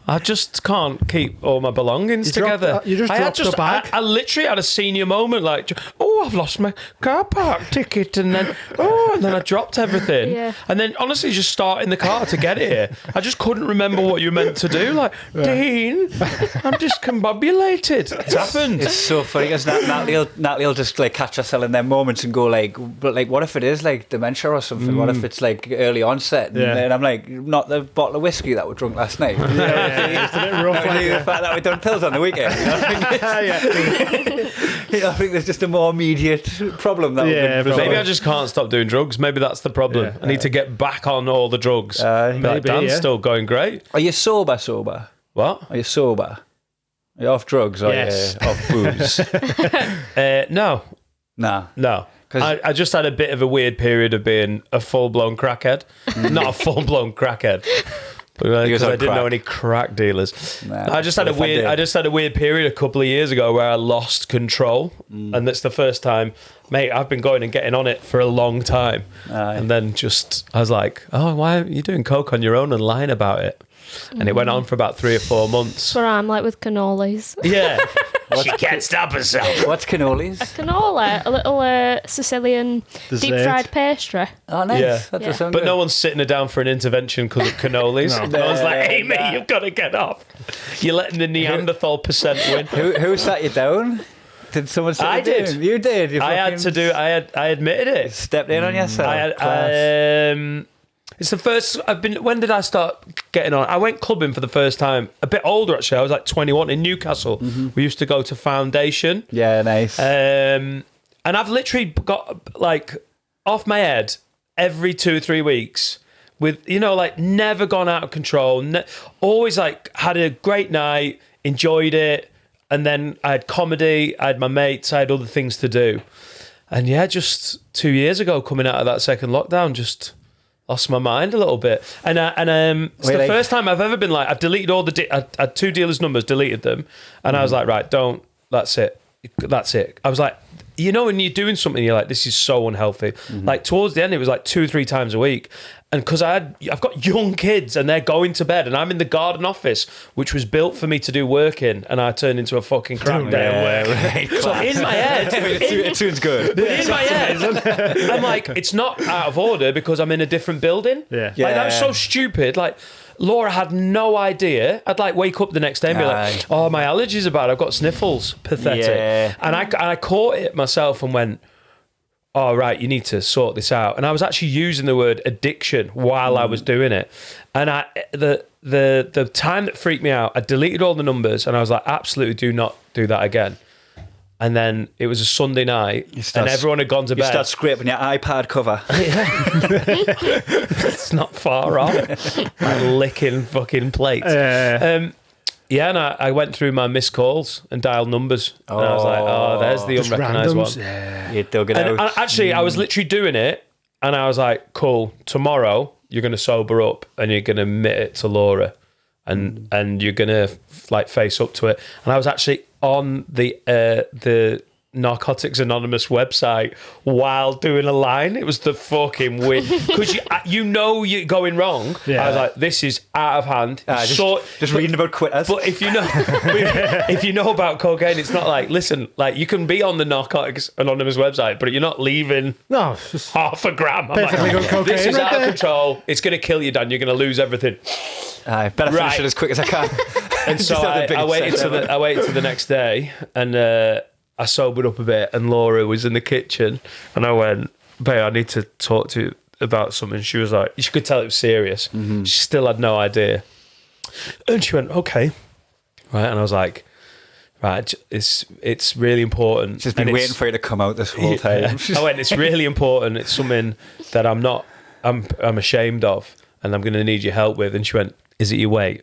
I just can't keep all my belongings together. You just dropped the bag. I literally had a senior moment, like, oh, I've lost my car park ticket, and then I dropped everything, Yeah. and then honestly, just starting the car to get here, I just couldn't remember what you were meant to do. Like, Dean, I'm discombobulated. It's happened. It's so funny because Natalie will just like catch herself in their moments and go like, but like, what if it is like dementia or something? What if it's like early onset? And Yeah. then I'm like, not the bottle of whiskey that we drunk last night. It's a bit rough. The fact that we done pills on the weekend. You know what I mean? I think there's just a more immediate problem that Yeah, we've Maybe I just can't stop doing drugs. Maybe that's the problem. Yeah. I need to get back on all the drugs. But maybe, Dan's yeah. still going great. Are you sober? What? Are you sober? Are you off drugs? Or Yes. are you off booze? No. Nah. 'Cause- I just had a bit of a weird period of being a full-blown crackhead. Not a full-blown crackhead. Because I didn't know any crack dealers. Nah, I just had a if I did. weird period a couple of years ago where I lost control, and that's the first time, mate. I've been going and getting on it for a long time, Aye. and then I was like, oh, why are you doing coke on your own and lying about it? And it went on for about 3 or 4 months. That's where I'm like with cannolis. Yeah, she can't stop herself. What's cannolis? Canola, a little Sicilian Dessert. deep fried pastry. Oh, nice. Yeah. That Yeah. does sound But good. no one's sitting her down for an intervention because of cannolis. No one's like, hey, mate, Nah. you've got to get off. You're letting the Neanderthal percent win. Who sat you down? Did someone sit I you did. down? You did. You I had fucking to do. I admitted it. stepped in on yourself. Class. It's the first. When did I start getting on? I went clubbing for the first time. A bit older actually. I was like 21 in Newcastle. We used to go to Foundation. Yeah, nice. And I've literally got like off my head every 2 or 3 weeks with, like never gone out of control. Always like had a great night, enjoyed it. And then I had comedy, I had my mates, I had other things to do. And yeah, just 2 years ago, coming out of that second lockdown, just lost my mind a little bit. And it's the first time I've ever been like, I've deleted all I had 2 dealers' numbers, deleted them. And I was like, right, that's it. I was like, when you're doing something, you're like, this is so unhealthy. Like towards the end, it was like 2 or 3 times a week. And because I've got young kids and they're going to bed and I'm in the garden office, which was built for me to do work in, and I turned into a fucking crack day at work. So in my head, it sounds good. in my head, I'm like, it's not out of order because I'm in a different building. Yeah. Like, that was so stupid. Like, Laura had no idea. I'd like wake up the next day and be like, oh, my allergies are bad. I've got sniffles. Pathetic. Yeah. And I caught it myself and went, oh, right, you need to sort this out. And I was actually using the word addiction while I was doing it. And the time that freaked me out, I deleted all the numbers and I was like, absolutely do not do that again. And then it was a Sunday night and everyone had gone to bed. You start scraping your iPad cover. It's not far off. Like licking fucking plates. Yeah, and I went through my missed calls and dialed numbers. And I was like, oh, there's the Just unrecognised randoms. one. Yeah. You dug it And out. actually, I was literally doing it, and I was like, cool, tomorrow you're going to sober up and you're going to admit it to Laura, and you're going to like face up to it. And I was actually on the Narcotics Anonymous website while doing a line. It was the fucking weird because you're going wrong. Yeah. I was like, this is out of hand. Just reading about quitters. But if you know about cocaine, it's not like, listen, like you can be on the Narcotics Anonymous website, but you're not leaving No, it's just half a gram. I'm perfectly good cocaine this is right out of there. control. It's going to kill you, Dan. You're going to lose everything. Better finish Right. it as quick as I can. And so Just have the I biggest waited set I waited till the next day, and I sobered up a bit. And Laura was in the kitchen, and I went, "Babe, I need to talk to you about something." She was like, "You could tell it was serious." She still had no idea, and she went, "Okay, right." And I was like, "Right, it's really important." She's been And waiting for you to come out this whole time. I went, "It's really important. It's something that I'm ashamed of, and I'm going to need your help with." And she went, "Is it your weight?"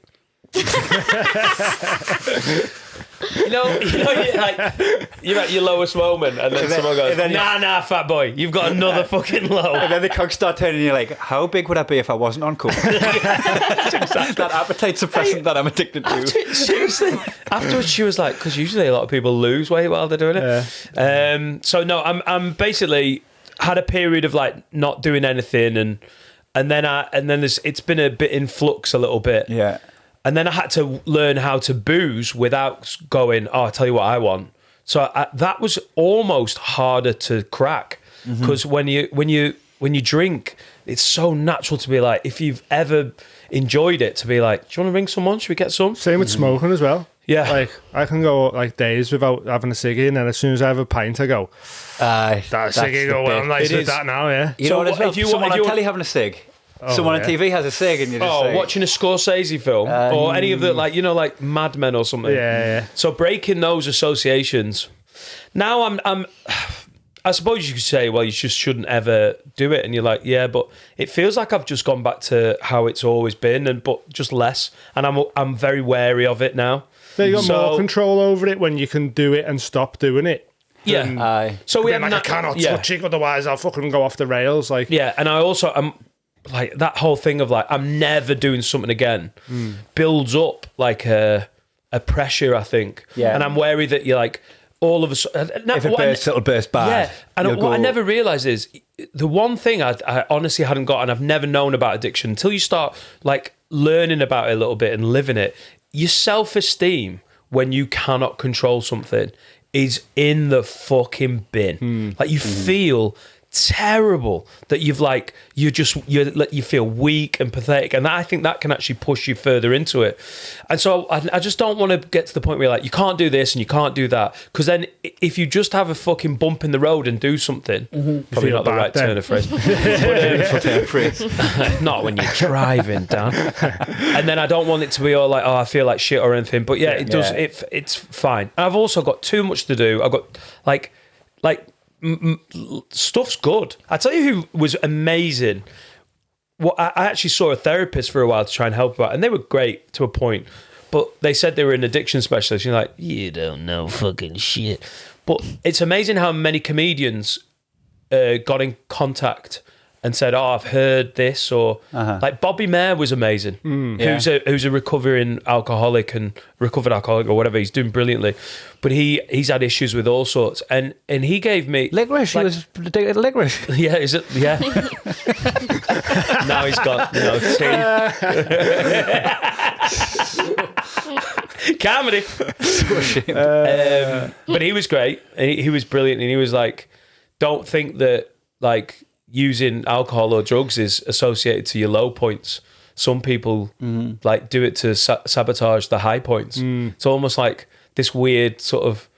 you're at your lowest moment, and then someone goes, nah, fat boy, you've got another fucking low. And then the cogs start turning, and you're like, how big would I be if I wasn't on coke? That appetite suppressant that I'm addicted to. Seriously. Afterwards, she was like, because usually a lot of people lose weight while they're doing it. Yeah. So no, I'm basically had a period of like not doing anything, and then it's been a bit in flux a little bit. Yeah. And then I had to learn how to booze without going, I'll tell you what I want. So that was almost harder to crack, because when you drink, it's so natural to be like, if you've ever enjoyed it, to be like, do you want to ring someone? Should we get some? Same with smoking as well. Yeah. Like, I can go like days without having a ciggy, and then as soon as I have a pint, I go, that ciggy go well nice with that now, yeah. You know what, as well, if you someone want on telly having a cig, someone on TV has a cig, and you just say, watching a Scorsese film or any of the like Mad Men or something. Yeah. So breaking those associations. Now I suppose you could say, well, you just shouldn't ever do it, and you're like, yeah, but it feels like I've just gone back to how it's always been, but just less, and I'm very wary of it now. So you got more control over it when you can do it and stop doing it. Yeah. aye. So we have I cannot touch it, otherwise I'll fucking go off the rails. Like, yeah, and I'm like, that whole thing of like, I'm never doing something again builds up like a pressure, I think. Yeah. And I'm wary that you're like, all of a sudden, If it bursts, it'll burst bad. Yeah, and what I never realised is the one thing I honestly hadn't got, and I've never known about addiction until you start like learning about it a little bit and living it. Your self-esteem when you cannot control something is in the fucking bin. Like you feel terrible that you feel weak and pathetic, and I think that can actually push you further into it. And so I just don't want to get to the point where you're like, you can't do this and you can't do that, because then if you just have a fucking bump in the road and do something, probably not the right turn of phrase, but, not when you're driving, Dan. And then I don't want it to be all like, I feel like shit or anything, but it does. It's fine. And I've also got too much to do. I've got like stuff's good. I tell you who was amazing. Well, I actually saw a therapist for a while to try and help out, and they were great to a point, but they said they were an addiction specialist. You're like, you don't know fucking shit. But it's amazing how many comedians got in contact and said, I've heard this, or like Bobby Mayer was amazing, who's a recovering alcoholic and recovered alcoholic or whatever. He's doing brilliantly, but he's had issues with all sorts, and he gave me licorice. He was addicted to licorice. Yeah, is it? Yeah. Now he's got teeth. Comedy. But he was great. He was brilliant, and he was like, don't think that like using alcohol or drugs is associated to your low points. Some people like do it to sabotage the high points. It's almost like this weird sort of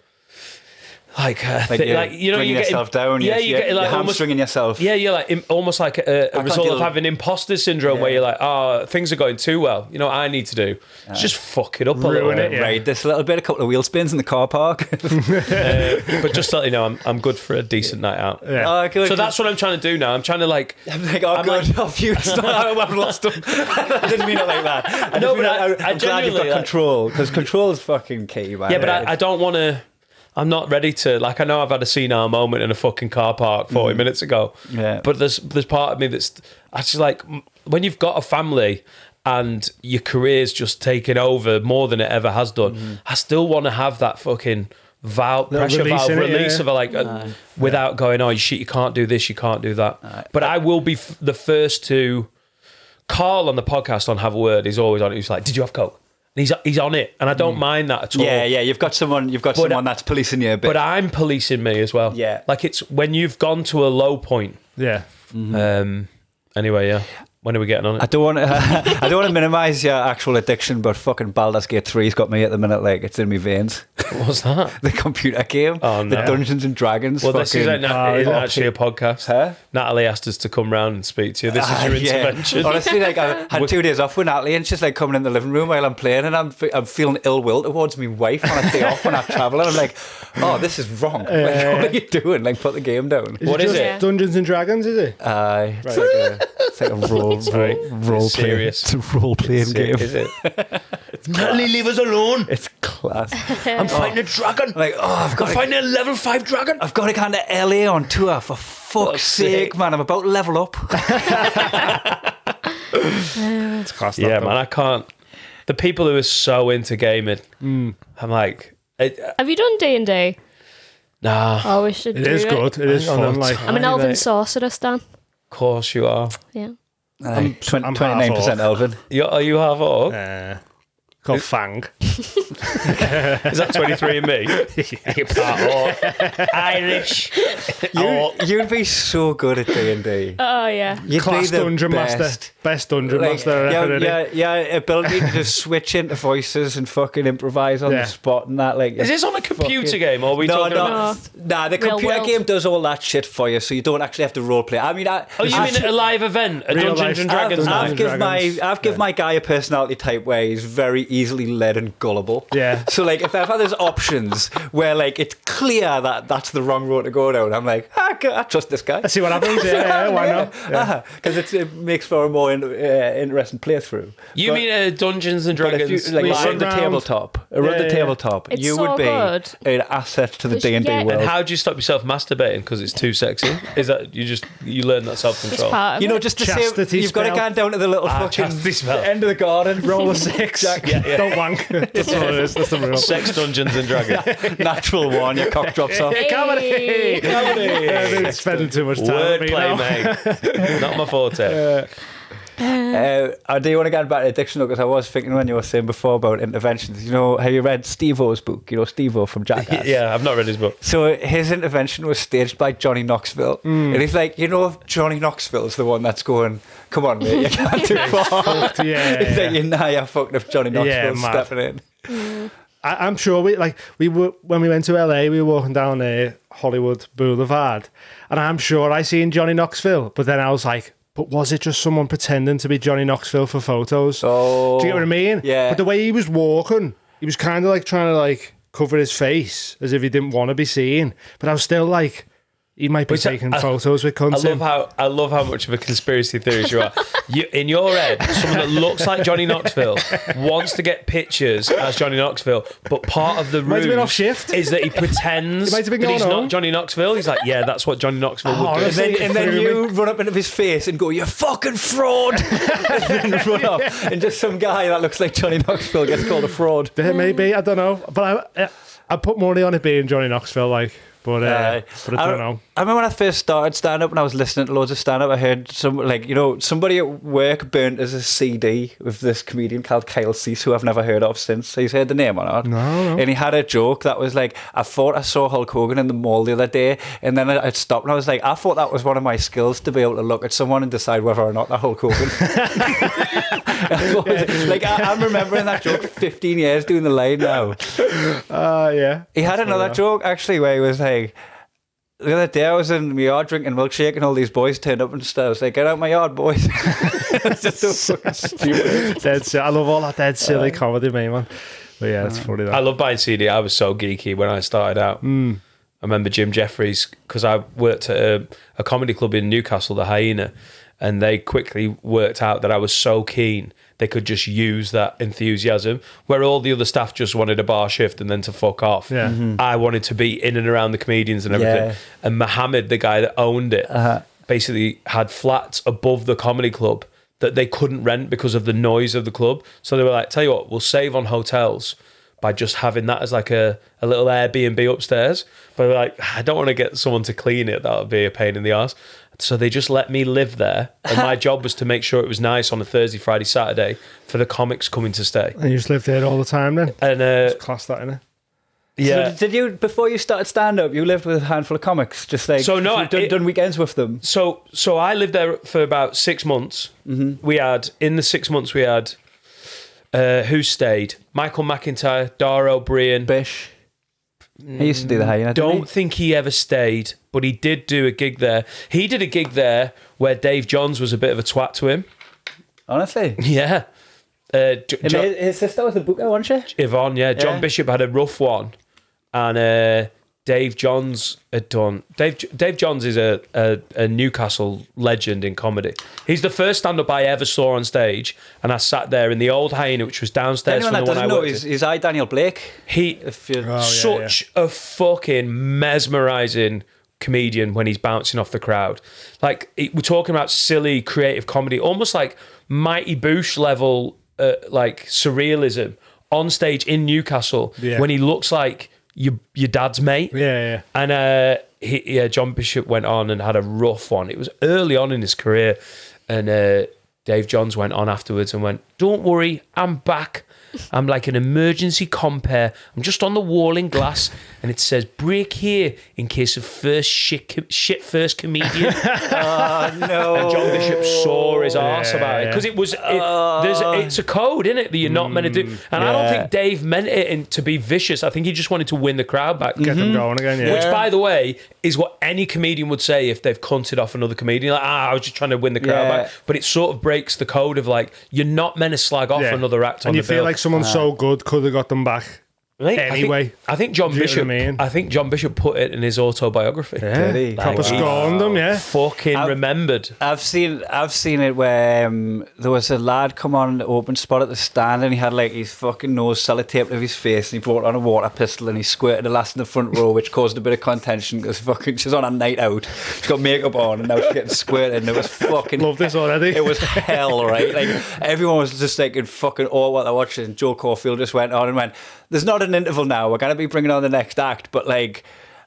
like you bringing yourself down. Yeah, you get like you're hamstringing yourself. Yeah, you're like almost like a result of having imposter syndrome, where you're like, things are going too well. You know what I need to do? Just fuck it up a little bit. Ride this a little bit, a couple of wheel spins in the car park. But just to let you know, I'm good for a decent night out. Yeah. Good. So that's what I'm trying to do now. I'm trying to like. I'm like, off you. I've lost them. I didn't mean it like that. I'm glad you've got control, because control is fucking key, man. Yeah, but I don't want to. I'm not ready to, like, I know I've had a senile moment in a fucking car park 40 minutes ago. Yeah. But there's part of me that's actually like, when you've got a family and your career's just taken over more than it ever has done, I still want to have that fucking pressure valve release of like, without going, oh, shit, you can't do this, you can't do that. But I will be the first to. Carl on the podcast on Have a Word, he's always on it. He's like, did you have Coke? He's on it, and I don't mind that at all. Yeah, you've got someone that's policing you a bit. But I'm policing me as well. Yeah. Like, it's when you've gone to a low point. Yeah. Anyway, yeah. When are we getting on it? I don't want to minimise your actual addiction, but fucking Baldur's Gate 3's got me at the minute. Like, it's in my veins. What's that? The computer game. Oh, no. The Dungeons and Dragons. Well, this isn't actually a podcast. Huh? Natalie asked us to come round and speak to you. This is your intervention. Honestly, like, I had 2 days off with Natalie, and she's like coming in the living room while I'm playing, and I'm feeling ill will towards my wife on a day off when I travel, and I'm like, oh, this is wrong. Like, what are you doing? Like, put the game down. What is it? Dungeons and Dragons, is it? It's like a role playing. Serious. It's a role playing game. Is it? Natalie, leave us alone. It's class. I'm fighting a dragon. Like, I'm fighting a level 5 dragon. I've got to go to LA on tour, for fuck's sake, man. I'm about to level up. It's class. Yeah, man, I can't. The people who are so into gaming, I'm like, Have you done D&D? nah. Oh, we should It do is good. It is fun. Oh, I'm like, I'm an elven sorcerer, Stan. Of course you are. Yeah. I'm 29% half Elven. Are you half orc? called Fang. Is that 23 and me? You're part orc. Irish. You'd be so good at D&D. Oh, yeah. You'd Class be the dungeon best. master. Best dungeon master I ever did. Yeah, ability to just switch into voices and fucking improvise on the spot and that. Like, Is this on a computer game or are we talking about? Nah, the Real computer world. game does all that shit for you, so you don't actually have to roleplay. I mean, Oh, you mean a live event? A Real Dungeons life and Dragons Dungeons night? and Dragons. I've give my guy a personality type where he's very easily led and gullible. Yeah. So like, if ever there's options where like it's clear that that's the wrong road to go down, I'm like, I trust this guy. Let's see what happens. Yeah, why not? Yeah. Because it makes for a more interesting playthrough. You mean Dungeons and But Dragons? if you like We run sit the round- tabletop, run the yeah. tabletop, It's you so would be good. an asset to the We should D&D get- world. And how do you stop yourself masturbating because it's too sexy? Is that you learn that It's self-control? part of You know, it. just to Chastity say, you've got to spell. go down to the little chastity spell. end of the garden. Roll a 6. Don't wank. That's what it is. That's the rule. Sex Dungeons and Dragons. Natural one, your cock drops off. Hey. I've been spending too much time with me now. Wordplay, mate. Not my forte. Do you want to get back to addiction? Because I was thinking when you were saying before about interventions. You know, have you read Steve-O's book? You know, Steve-O from Jackass? Yeah, I've not read his book. So his intervention was staged by Johnny Knoxville. And he's like, you know, if Johnny Knoxville's the one that's going, come on, mate, you can't too far. Yeah. He's like, you're fucked if Johnny Knoxville's mad. stepping in. I'm sure we were when we went to LA, we were walking down Hollywood Boulevard, and I'm sure I seen Johnny Knoxville, but then I was like, but was it just someone pretending to be Johnny Knoxville for photos? Oh, Do you get what I mean? yeah. But the way he was walking, he was kind of like trying to like cover his face as if he didn't want to be seen. But I was still like, he might be taking photos with cunts in. I love how much of a conspiracy theorist you are. In your head, someone that looks like Johnny Knoxville wants to get pictures as Johnny Knoxville, but part of the Might have been off ruse shift. is that he pretends He might have been that he's going not home. Johnny Knoxville. He's like, yeah, that's what Johnny Knoxville would do. honestly. And then Threw you run up into his face and go, you fucking fraud! and then run off. And just some guy that looks like Johnny Knoxville gets called a fraud. There maybe, I don't know. But I put money on it being Johnny Knoxville, like, but I don't know. I remember when I first started stand-up and I was listening to loads of stand-up, I heard somebody at work burnt as a CD with this comedian called Kyle Cease, who I've never heard of since. So he's heard the name or not? No. And he had a joke that was like, I thought I saw Hulk Hogan in the mall the other day, and then I stopped and I was like, I thought that was one of my skills, to be able to look at someone and decide whether or not they're Hulk Hogan. I'm remembering that joke 15 years doing the line now. Yeah. He had another joke actually where he was like, the other day I was in my yard drinking milkshake and all these boys turned up and stuff. I was like, get out my yard, boys. It's just so fucking stupid. I love all that dead silly comedy, man. But yeah, it's funny. That. I love buying CD. I was so geeky when I started out. I remember Jim Jeffries, because I worked at a comedy club in Newcastle, the Hyena, and they quickly worked out that I was so keen they could just use that enthusiasm, where all the other staff just wanted a bar shift and then to fuck off. Yeah. I wanted to be in and around the comedians and everything. Yeah. And Mohammed, the guy that owned it, basically had flats above the comedy club that they couldn't rent because of the noise of the club. So they were like, tell you what, we'll save on hotels by just having that as like a little Airbnb upstairs. But they're like, I don't want to get someone to clean it. That would be a pain in the arse. So they just let me live there. And my job was to make sure it was nice on a Thursday, Friday, Saturday for the comics coming to stay. And you just lived there all the time then? And Class that, innit? yeah. So did you, before you started stand-up, you lived with a handful of comics, just like, So no, done weekends with them? So I lived there for about 6 months. We had, in the 6 months we had, who stayed? Michael McIntyre, Dara O'Brien. Bish. He used to do the Hyena, didn't Don't think he ever stayed, but he did do a gig there. He did a gig there where Dave Johns was a bit of a twat to him. Honestly. Yeah. And his sister was the booker, wasn't she? Yvonne, yeah. John Bishop had a rough one. And Dave Johns had done. Dave Johns is a Newcastle legend in comedy. He's the first stand-up I ever saw on stage, and I sat there in the old Hyena, which was downstairs Anyone from that the one I doesn't know worked in. is I Daniel Blake. Such a fucking mesmerising comedian when he's bouncing off the crowd. Like, we're talking about silly, creative comedy, almost like Mighty Boosh level, like surrealism on stage in Newcastle when he looks like your dad's mate. Yeah. And John Bishop went on and had a rough one. It was early on in his career, and Dave Johns went on afterwards and went, "Don't worry, I'm back. I'm like an emergency compare. I'm just on the wall in glass, and it says break here in case of first shit first comedian." Oh no! And John Bishop saw his arse about it because it's a code, isn't it, that you're not meant to do. And I don't think Dave meant it to be vicious. I think he just wanted to win the crowd back, Get them going again. Yeah. which, by the way, is what any comedian would say if they've cunted off another comedian. Like, I was just trying to win the crowd back. But it sort of breaks the code of like, you're not meant to slag off another act on and the you feel bill. like someone so good could have got them back. Anyway. I think John Do you know Bishop. what I mean? I think John Bishop put it in his autobiography. Yeah. he? Proper scorned them, yeah. Fucking remembered. I've seen it where there was a lad come on an open spot at the stand, and he had like his fucking nose sellotaped to his face, and he brought on a water pistol and he squirted the lass in the front row, which caused a bit of contention because fucking she's on a night out, she's got makeup on, and now she's getting squirted, and it was fucking Love this already. It was hell, right? Like everyone was just like in fucking awe what they're watching. And Joe Caulfield just went on and went, "There's not an interval now. We're going to be bringing on the next act, but like,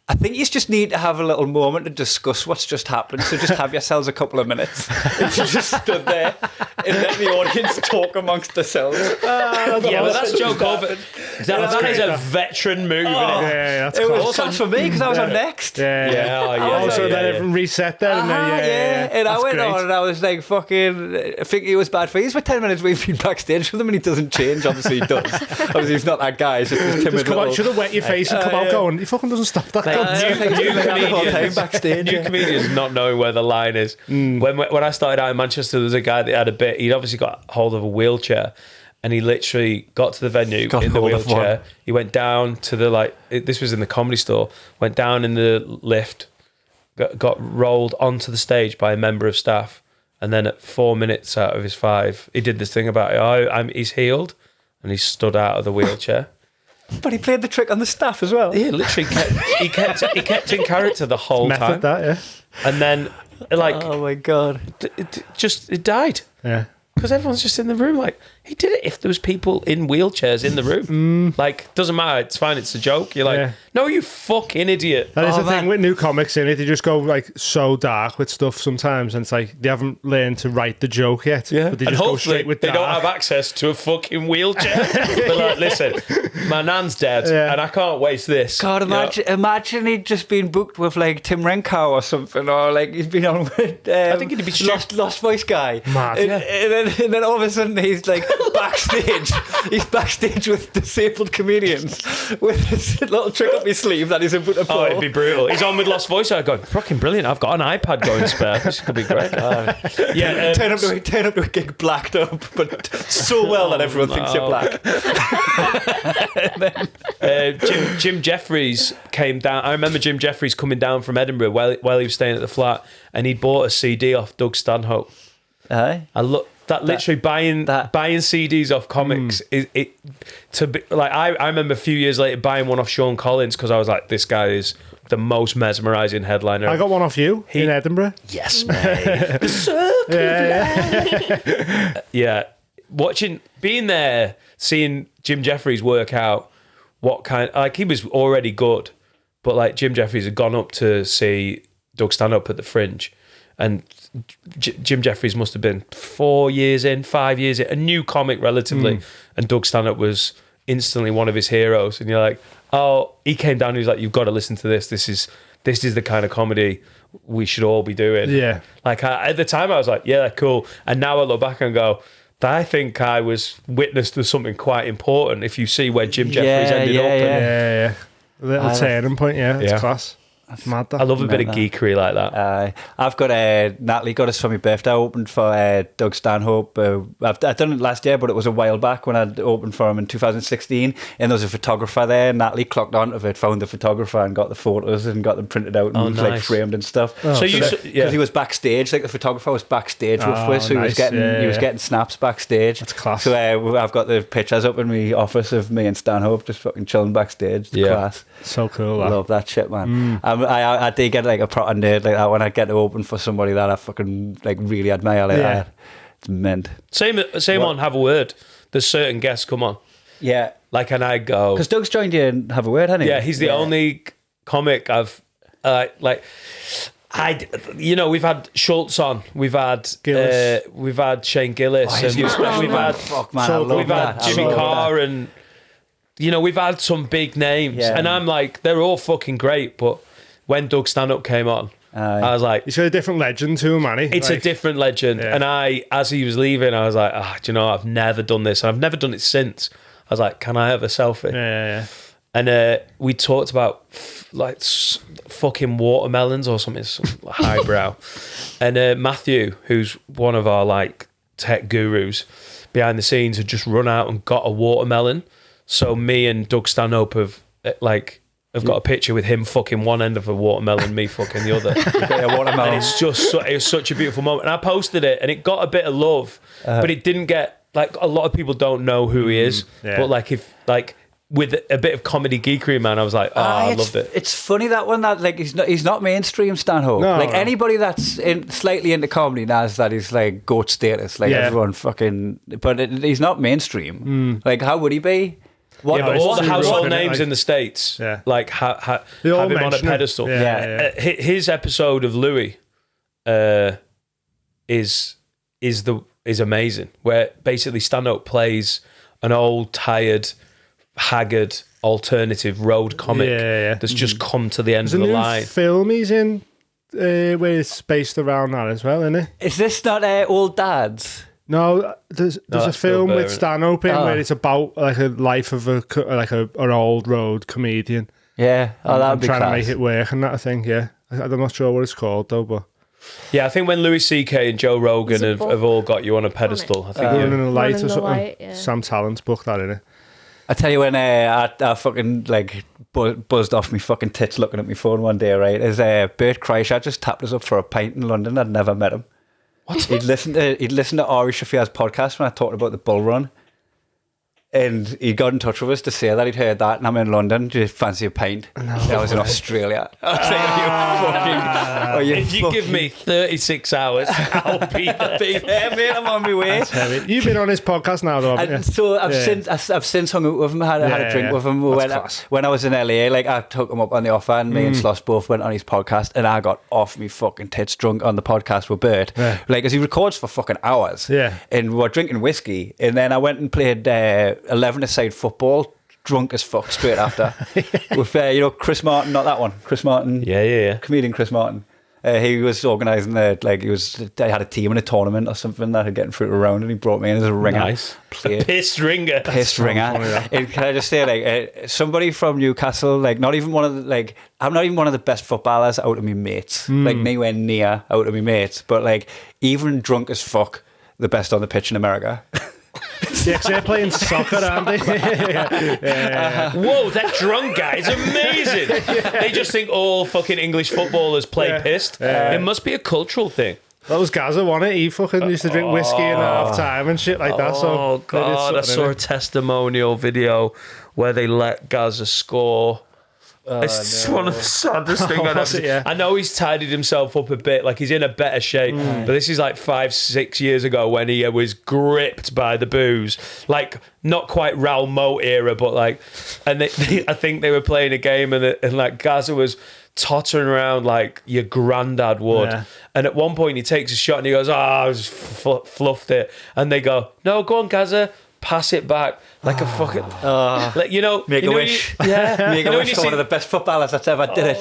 I think you just need to have a little moment to discuss what's just happened. So just have yourselves a couple of minutes." And you just stood there and let the audience talk amongst themselves. Yeah, but that's Joe Caulfield. That is a veteran move, isn't it? Yeah, that's It cool. was tough for me because I was on next. Also, then everyone reset that, and then And I That's went great. on and I was like, fucking, I think he was bad for. He's for 10 minutes we've been backstage with him and he doesn't change. Obviously, he does. Obviously, he's not that guy. He's just this timid Just come little. out, should have wet your face and come out going, he fucking doesn't stop that. New comedians not knowing where the line is. When I started out in Manchester, there was a guy that had a bit. He'd obviously got hold of a wheelchair, and he literally got to the venue in the wheelchair. He went down to the this was in the Comedy Store. Went down in the lift, got rolled onto the stage by a member of staff, and then at 4 minutes out of his 5, he did this thing about it. He's healed, and he stood out of the wheelchair. But he played the trick on the staff as well. Yeah, literally kept in character the whole time. That, yeah. And then, Oh my God. it died. Yeah. Because everyone's just in the room. Like, he did it if there was people in wheelchairs in the room. Like, doesn't matter. It's fine. It's a joke. You're like, no, you fucking idiot. That is the thing with new comics, in it. They just go like so dark with stuff sometimes, and it's like they haven't learned to write the joke yet. Yeah. But they And just go hopefully straight with they dark. don't have access to a fucking wheelchair. They're like, listen, my nan's dead and I can't waste this. God, imagine he'd just been booked with like Tim Renkow or something, or like he's been on with I think he'd be Lost Voice guy. Mad. And then all of a sudden he's like backstage. He's backstage with disabled comedians with this little trick up his sleeve that he's about to pull. Oh, it'd be brutal. He's on with Lost Voice. I go, fucking brilliant. I've got an iPad going spare. This could be great. Yeah, Turn up to a gig blacked up, but so well that everyone thinks you're black. Jim Jeffries came down. I remember Jim Jeffries coming down from Edinburgh while he was staying at the flat, and he bought a CD off Doug Stanhope. Aye. I look that literally buying CDs off comics I remember a few years later buying one off Sean Collins because I was like, this guy is the most mesmerising headliner. I got one off you in Edinburgh. Yes, mate. The circle. Yeah. Being there, seeing Jim Jeffries work out he was already good, but like Jim Jeffries had gone up to see Doug stand up at the Fringe, and Jim Jeffries must have been 5 years in, a new comic relatively, and Doug stand-up was instantly one of his heroes. And you're like, oh, he came down and he was like, you've got to listen to this. This is the kind of comedy we should all be doing. Yeah. Like at the time I was like, yeah, cool. And now I look back and go, I think I was witness to something quite important if you see where Jim Jeffries ended up. Yeah. Little turning point, it's class. It's mad, that. I love a bit of geekery like that. I've got Natalie got us for my birthday. I opened for Doug Stanhope. I've done it last year, but it was a while back when I opened for him in 2016. And there was a photographer there. Natalie clocked onto it, found the photographer, and got the photos and got them printed out and like framed and stuff. Because he was backstage, like the photographer was backstage with us, so he was getting snaps backstage. That's class. So I've got the pictures up in my office of me and Stanhope just fucking chilling backstage. It's class. So cool. I love that shit, man. I do get like a proper nerd like that when I get to open for somebody that I fucking like really admire like that. It's mint. Same on Have a Word. There's certain guests come on. Yeah. Like, and I go... Because Doug's joined you and Have a Word, hasn't he? Yeah, he's the only comic I've... we've had Schultz on, we've had Shane Gillis, and we've had Jimmy Carr, and we've had some big names, and I'm like, they're all fucking great, but when Doug Stanhope came on, I was like, he's got a different legend to him, man. It's a different legend, and as he was leaving, I was like, I've never done this, and I've never done it since. I was like, can I have a selfie? Yeah. And we talked about fucking watermelons or something highbrow. And Matthew, who's one of our like tech gurus behind the scenes, had just run out and got a watermelon. So me and Doug Stanhope have got a picture with him fucking one end of a watermelon, me fucking the other. And it's just it was such a beautiful moment. And I posted it, and it got a bit of love, but it didn't get like a lot of people don't know who he is. But with a bit of comedy geekery, man, I was like, I loved it. It's funny that one, that like he's not mainstream Stanhope. No, anybody that's slightly into comedy knows that he's like goat status. Like everyone fucking, but he's not mainstream. Like, how would he be? But all the household names in the States, like have him on a pedestal. His episode of Louis is amazing, where basically Stanhope plays an old, tired, haggard alternative road comic that's just come to the end of the line. Film he's in where it's based around that as well, isn't it? Is this not Old Dads? No, there's a film with Stanhope in where it's about like a life of an old road comedian. Yeah, that'd be trying class. to make it work and that, I think. I'm not sure what it's called though, but I think when Louis C.K. and Joe Rogan have all got you on a pedestal, I think Running in the Light or something. Light, Sam Tallant's book that, innit? I tell you, when I fucking like buzzed off my fucking tits looking at my phone one day, right? Is Bert Kreischer just tapped us up for a pint in London. I'd never met him. What? He'd listened to Ari Shafir's podcast when I talked about the bull run, and he got in touch with us to say that he'd heard that, and I'm in London. Do you fancy a pint? No. I was in Australia. I was like, if you give me 36 hours, I'll be there. Mate, I'm on my way. You've been on his podcast now, though, haven't you? So I've since hung out with him, had a drink with him when I was in LA. Like, I took him up on the offer, and me and Sloss both went on his podcast, and I got off me fucking tits drunk on the podcast with Bert. Like, as he records for fucking hours. And we were drinking whiskey, and then I went and played 11-a-side football, drunk as fuck straight after. With Chris Martin, not that one. Chris Martin. Comedian Chris Martin. He was organising they had a team in a tournament or something that had getting through to a round, and he brought me in as a ringer. Nice. A pissed ringer. And can I just say, like, somebody from Newcastle, like, I'm not even one of the best footballers out of me mates. Like, nowhere near out of me mates. But like, even drunk as fuck, the best on the pitch in America. Yeah, because they're playing soccer, aren't they? Whoa, that drunk guy is amazing. They just think all fucking English footballers play pissed. It must be a cultural thing. That was Gaza, wasn't it? He fucking used to drink whiskey in half time and shit like that. Oh, God, I saw a testimonial video where they let Gaza score. It's one of the saddest things I've ever seen. I know he's tidied himself up a bit, like he's in a better shape, but this is like 5-6 years ago when he was gripped by the booze, like not quite Raul Moat era, but like, and I think they were playing a game, and like Gaza was tottering around like your granddad would, and at one point he takes a shot and he goes, I just fluffed it, and they go, no, go on Gaza, pass it back like a fucking, like, Make a wish. Yeah. Make a when wish you for see- one of the best footballers that's ever did it.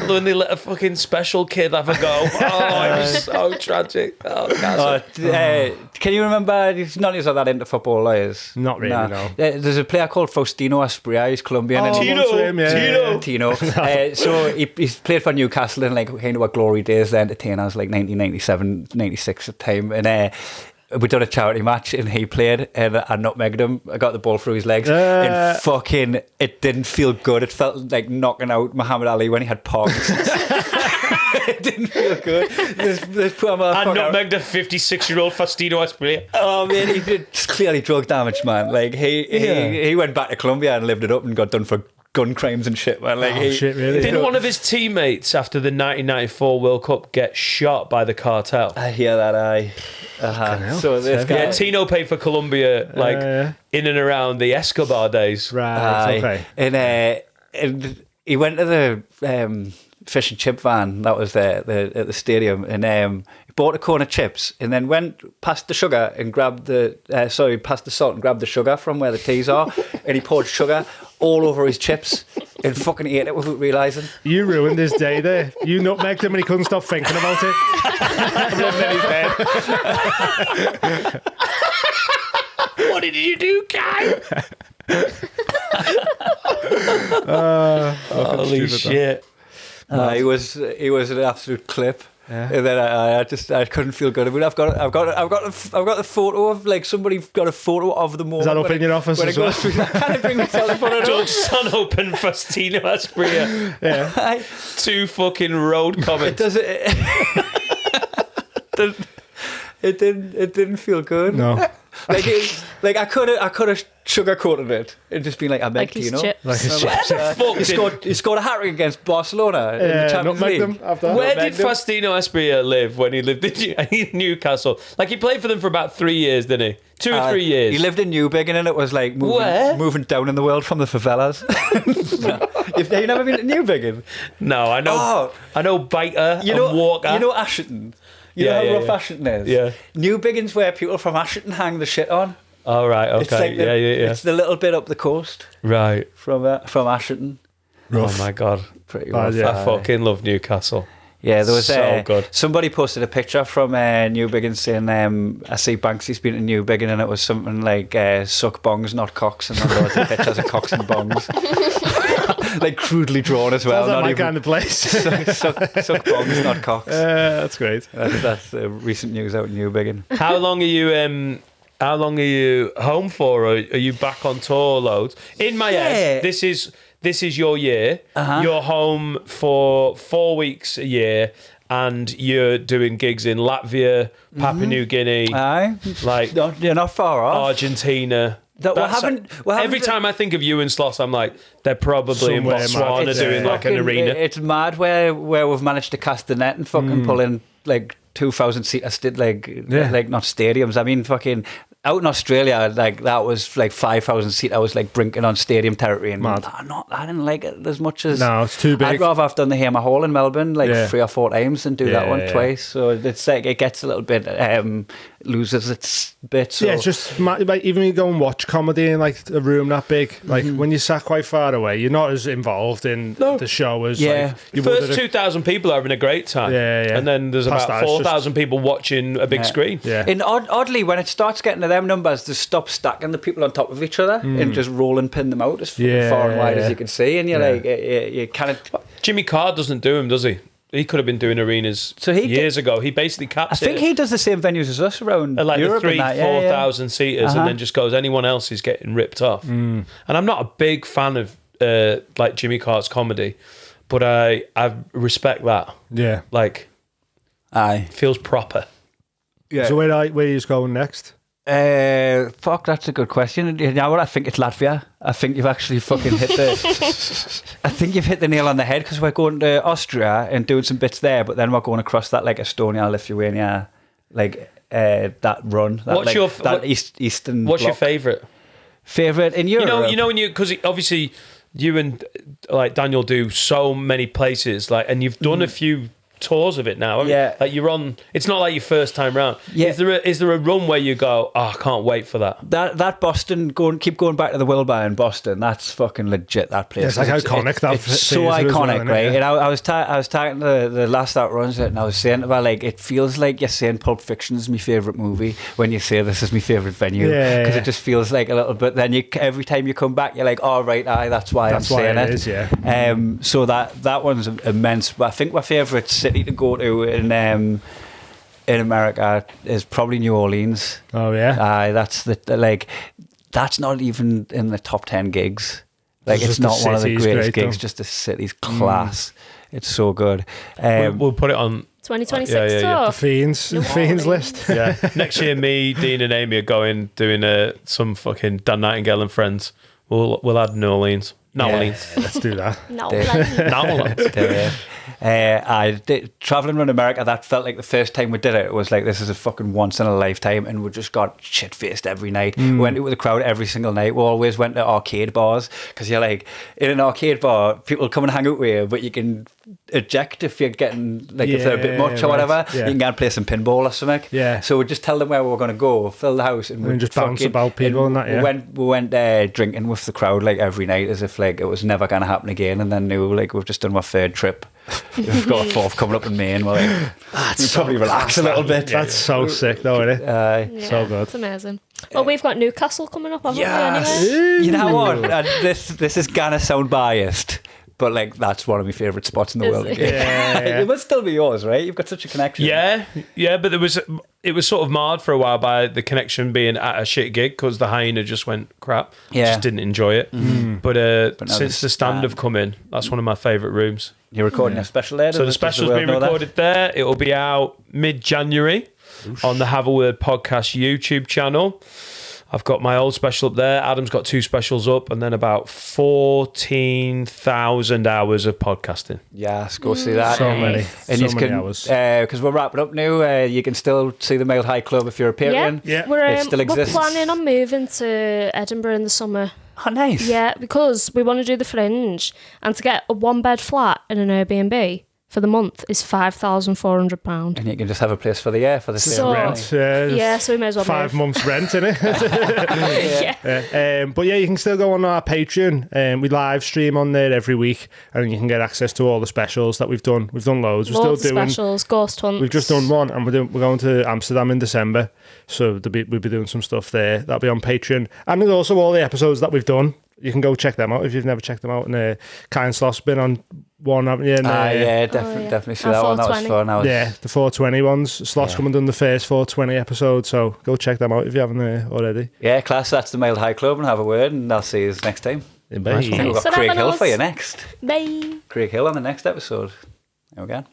When they let a fucking special kid have a go. Oh, it was so tragic. Oh, Castle. Can you remember? None of us are that into football, lawyers. Not really, no. There's a player called Faustino Asprilla. He's Colombian. and Tino. So he's played for Newcastle in like kind of what glory days, the entertainers, like 1997, 96 at the time. And we done a charity match and he played and I nutmegged him. I got the ball through his legs and fucking, it didn't feel good. It felt like knocking out Muhammad Ali when he had Parkinson's. It didn't feel good. This poor motherfucker. And nutmegged a 56-year-old Faustino Asprilla. Oh man, he did clearly drug damage, man. Like he went back to Colombia and lived it up and got done for gun crimes and shit, man. Like shit, really? Didn't one of his teammates after the 1994 World Cup get shot by the cartel? I hear that. So this guy, Yeah, Tino played for Colombia, like in and around the Escobar days. Right, okay. and he went to the fish and chip van that was there at the stadium, and he bought a cone of chips, and then went past the sugar and grabbed past the salt and grabbed the sugar from where the teas are, and he poured sugar all over his chips and fucking ate it without realising. You ruined his day there. You nutmegged him and he couldn't stop thinking about it. What did you do, Kai? Holy shit. He was an absolute clip. Yeah. And then I couldn't feel good. I mean, I've got the photo of, like, somebody got a photo of the moment. Is that up in your office as well? I can't bring myself to put it up. Doug's son open Faustino Asprilla. Yeah. 2 fucking road comments. It didn't feel good. No. I could have sugarcoated it and just been like, I meant Like his you know. chips. Like his chips. He scored a hat-trick against Barcelona in the Champions nutmegged League. them after that. Where did Faustino Asprilla live when he lived in Newcastle? Like, he played for them for about 3 years, didn't he? 2 or 3 years. He lived in Newbiggin and it was like moving down in the world from the favelas. Have you never been to Newbiggin? No, I know. I know Biter and Walker. You know Ashington? You know how rough Ashington is? Yeah. Newbiggin's where people from Ashington hang the shit on. Oh, right, okay. It's like It's the little bit up the coast Right. from Ashington. Rough. Oh, my God. Pretty rough. yeah. I fucking love Newcastle. Yeah, there was so good. Somebody posted a picture from Newbiggin saying, I see Banksy's been to Newbiggin, and it was something like suck bongs, not cocks, and then loads of pictures of cocks and bongs. Like crudely drawn as well. Sounds like not my even kind of place. suck bongs, not cocks. That's great. That's recent news out in Newbiggin. How long are you home for? Or are you back on tour loads? In my head, this is your year. You're home for 4 weeks a year, and you're doing gigs in Latvia, Papua New Guinea, like you're not far off. Argentina. Every time I think of you and Sloss, I'm like, they're probably Somewhere in Botswana mad. doing like an arena. It's mad where we've managed to cast the net and fucking pull in like 2,000 seater like not stadiums. I mean, fucking out in Australia, like that was like 5,000 seat. I was like brinking on stadium territory, and I didn't like it as much as. No, it's too big. I'd rather have done the Hamer Hall in Melbourne like 3 or 4 times and do that one yeah. twice. So it's like it gets a little bit loses its bit. So. Yeah, it's just like even when you go and watch comedy in like a room that big, like when you sat quite far away, you're not as involved in the show as like, you First 2,000 people are having a great time, and then there's about 4,000 people watching a big screen. Yeah. And oddly, when it starts getting to them numbers, they stop stacking the people on top of each other and just roll and pin them out as far and wide as you can see, and you're like, you kind of. Jimmy Carr doesn't do them, does he? He could have been doing arenas years ago. He basically caps it. I think he does the same venues as us around like Europe the 4,000 seaters, and then just goes, anyone else is getting ripped off. And I'm not a big fan of like Jimmy Carr's comedy, but I respect that. Yeah, like, feels proper. Yeah. So where are you going next? Fuck, that's a good question. You know what? I think it's Latvia. I think you've actually fucking hit the. I think you've hit the nail on the head, because we're going to Austria and doing some bits there, but then we're going across that like Estonia, Lithuania, like that run. That eastern. What's your favourite? Favorite in Europe? You know when you, because obviously you and like Daniel do so many places, like, and you've done a few tours of it now. haven't you? Yeah. Like you're on. It's not like your first time round. Yeah. Is there a run where you go, oh, I can't wait for that? That Boston, keep going back to the Wilbur in Boston. That's fucking legit. That place. It's like iconic, that It's so theatre as well, iconic, isn't it? right? Yeah. And I was talking to the last that runs it, and I was saying about like it feels like you're saying Pulp Fiction is my favorite movie when you say this is my favorite venue, Yeah, because yeah. it just feels like a little bit. Then every time you come back, you're like, oh right, that's why That's I'm why saying it it. is, yeah. So that one's immense. But I think my favorite city to go to in America is probably New Orleans. Oh yeah. That's that's not even in the top 10 gigs. Like It's it's just not the one of the city's greatest great, gigs, though. just the city's class. It's so good. We'll put it on. 2026 Yeah, yeah, yeah. tour. The Fiends list. Yeah, next year, me, Dean, and Amy are doing some fucking Dan Nightingale and friends. We'll add New Orleans. New Orleans. Let's do that. No, Yeah. like, New Orleans. I did traveling around America. That felt like the first time we did it. It was like this is a fucking once in a lifetime, and we just got shit faced every night. We went out with the crowd every single night. We always went to arcade bars because you're like in an arcade bar, people come and hang out with you, but you can eject if you're getting like if they're a bit much or right. whatever. Yeah. You can go and play some pinball or something. Yeah. So we just tell them where we were going to go, fill the house, and And just bounce about people and that, yeah. We went drinking with the crowd like every night as if like it was never going to happen again, and then knew like we've just done our third trip. We've got a fourth coming up in May, and we're like, we probably relax a little bit. That's so sick, though, isn't it? yeah, So good. It's amazing. Well, we've got Newcastle coming up, haven't we, Yes. anyway? You know what? This is gonna sound biased, but like that's one of my favourite spots in the Is world. it? Yeah. It must still be yours, right? You've got such a connection. Yeah, but it was sort of marred for a while by the connection being at a shit gig because the hyena just went crap. Yeah. Just didn't enjoy it. But now since there's the stand have come in, that's one of my favourite rooms. You're recording a special there. So the special's being recorded there. It'll be out mid-January on the Have a Word podcast YouTube channel. I've got my old special up there. Adam's got 2 specials up, and then about 14,000 hours of podcasting. Yes, go see that. So many. And So you many can, hours. because we're wrapping up now. You can still see the Mile High Club if you're a Patreon. Yeah. We're, It still we're exists. planning on moving to Edinburgh in the summer. Oh, nice. Yeah, because we want to do the Fringe, and to get a 1-bed flat in an Airbnb for the month is £5,400. And you can just have a place for the year for the same So- rent. Rent. Yeah, so we may as well 5 move. months rent, innit? Yeah. But yeah, you can still go on our Patreon. We live stream on there every week, and you can get access to all the specials that we've done. We've done loads. We're Loads still of doing. specials, ghost hunts. We've just done one, and we're going to Amsterdam in December, so we'll be doing some stuff there. That'll be on Patreon, and there's also all the episodes that we've done. You can go check them out if you've never checked them out. And Kai and Sloss been on one, haven't you? And, Definitely see Our that one. That was 420. fun. yeah, the 420 ones. Sloss come and done the first 420 episode, so go check them out if you haven't already. Yeah, class. That's the Mile High Club, and have a word, and I'll see you next time. Bye. We've got So Craig that Hill was- for you next. Bye. Craig Hill on the next episode. There we go.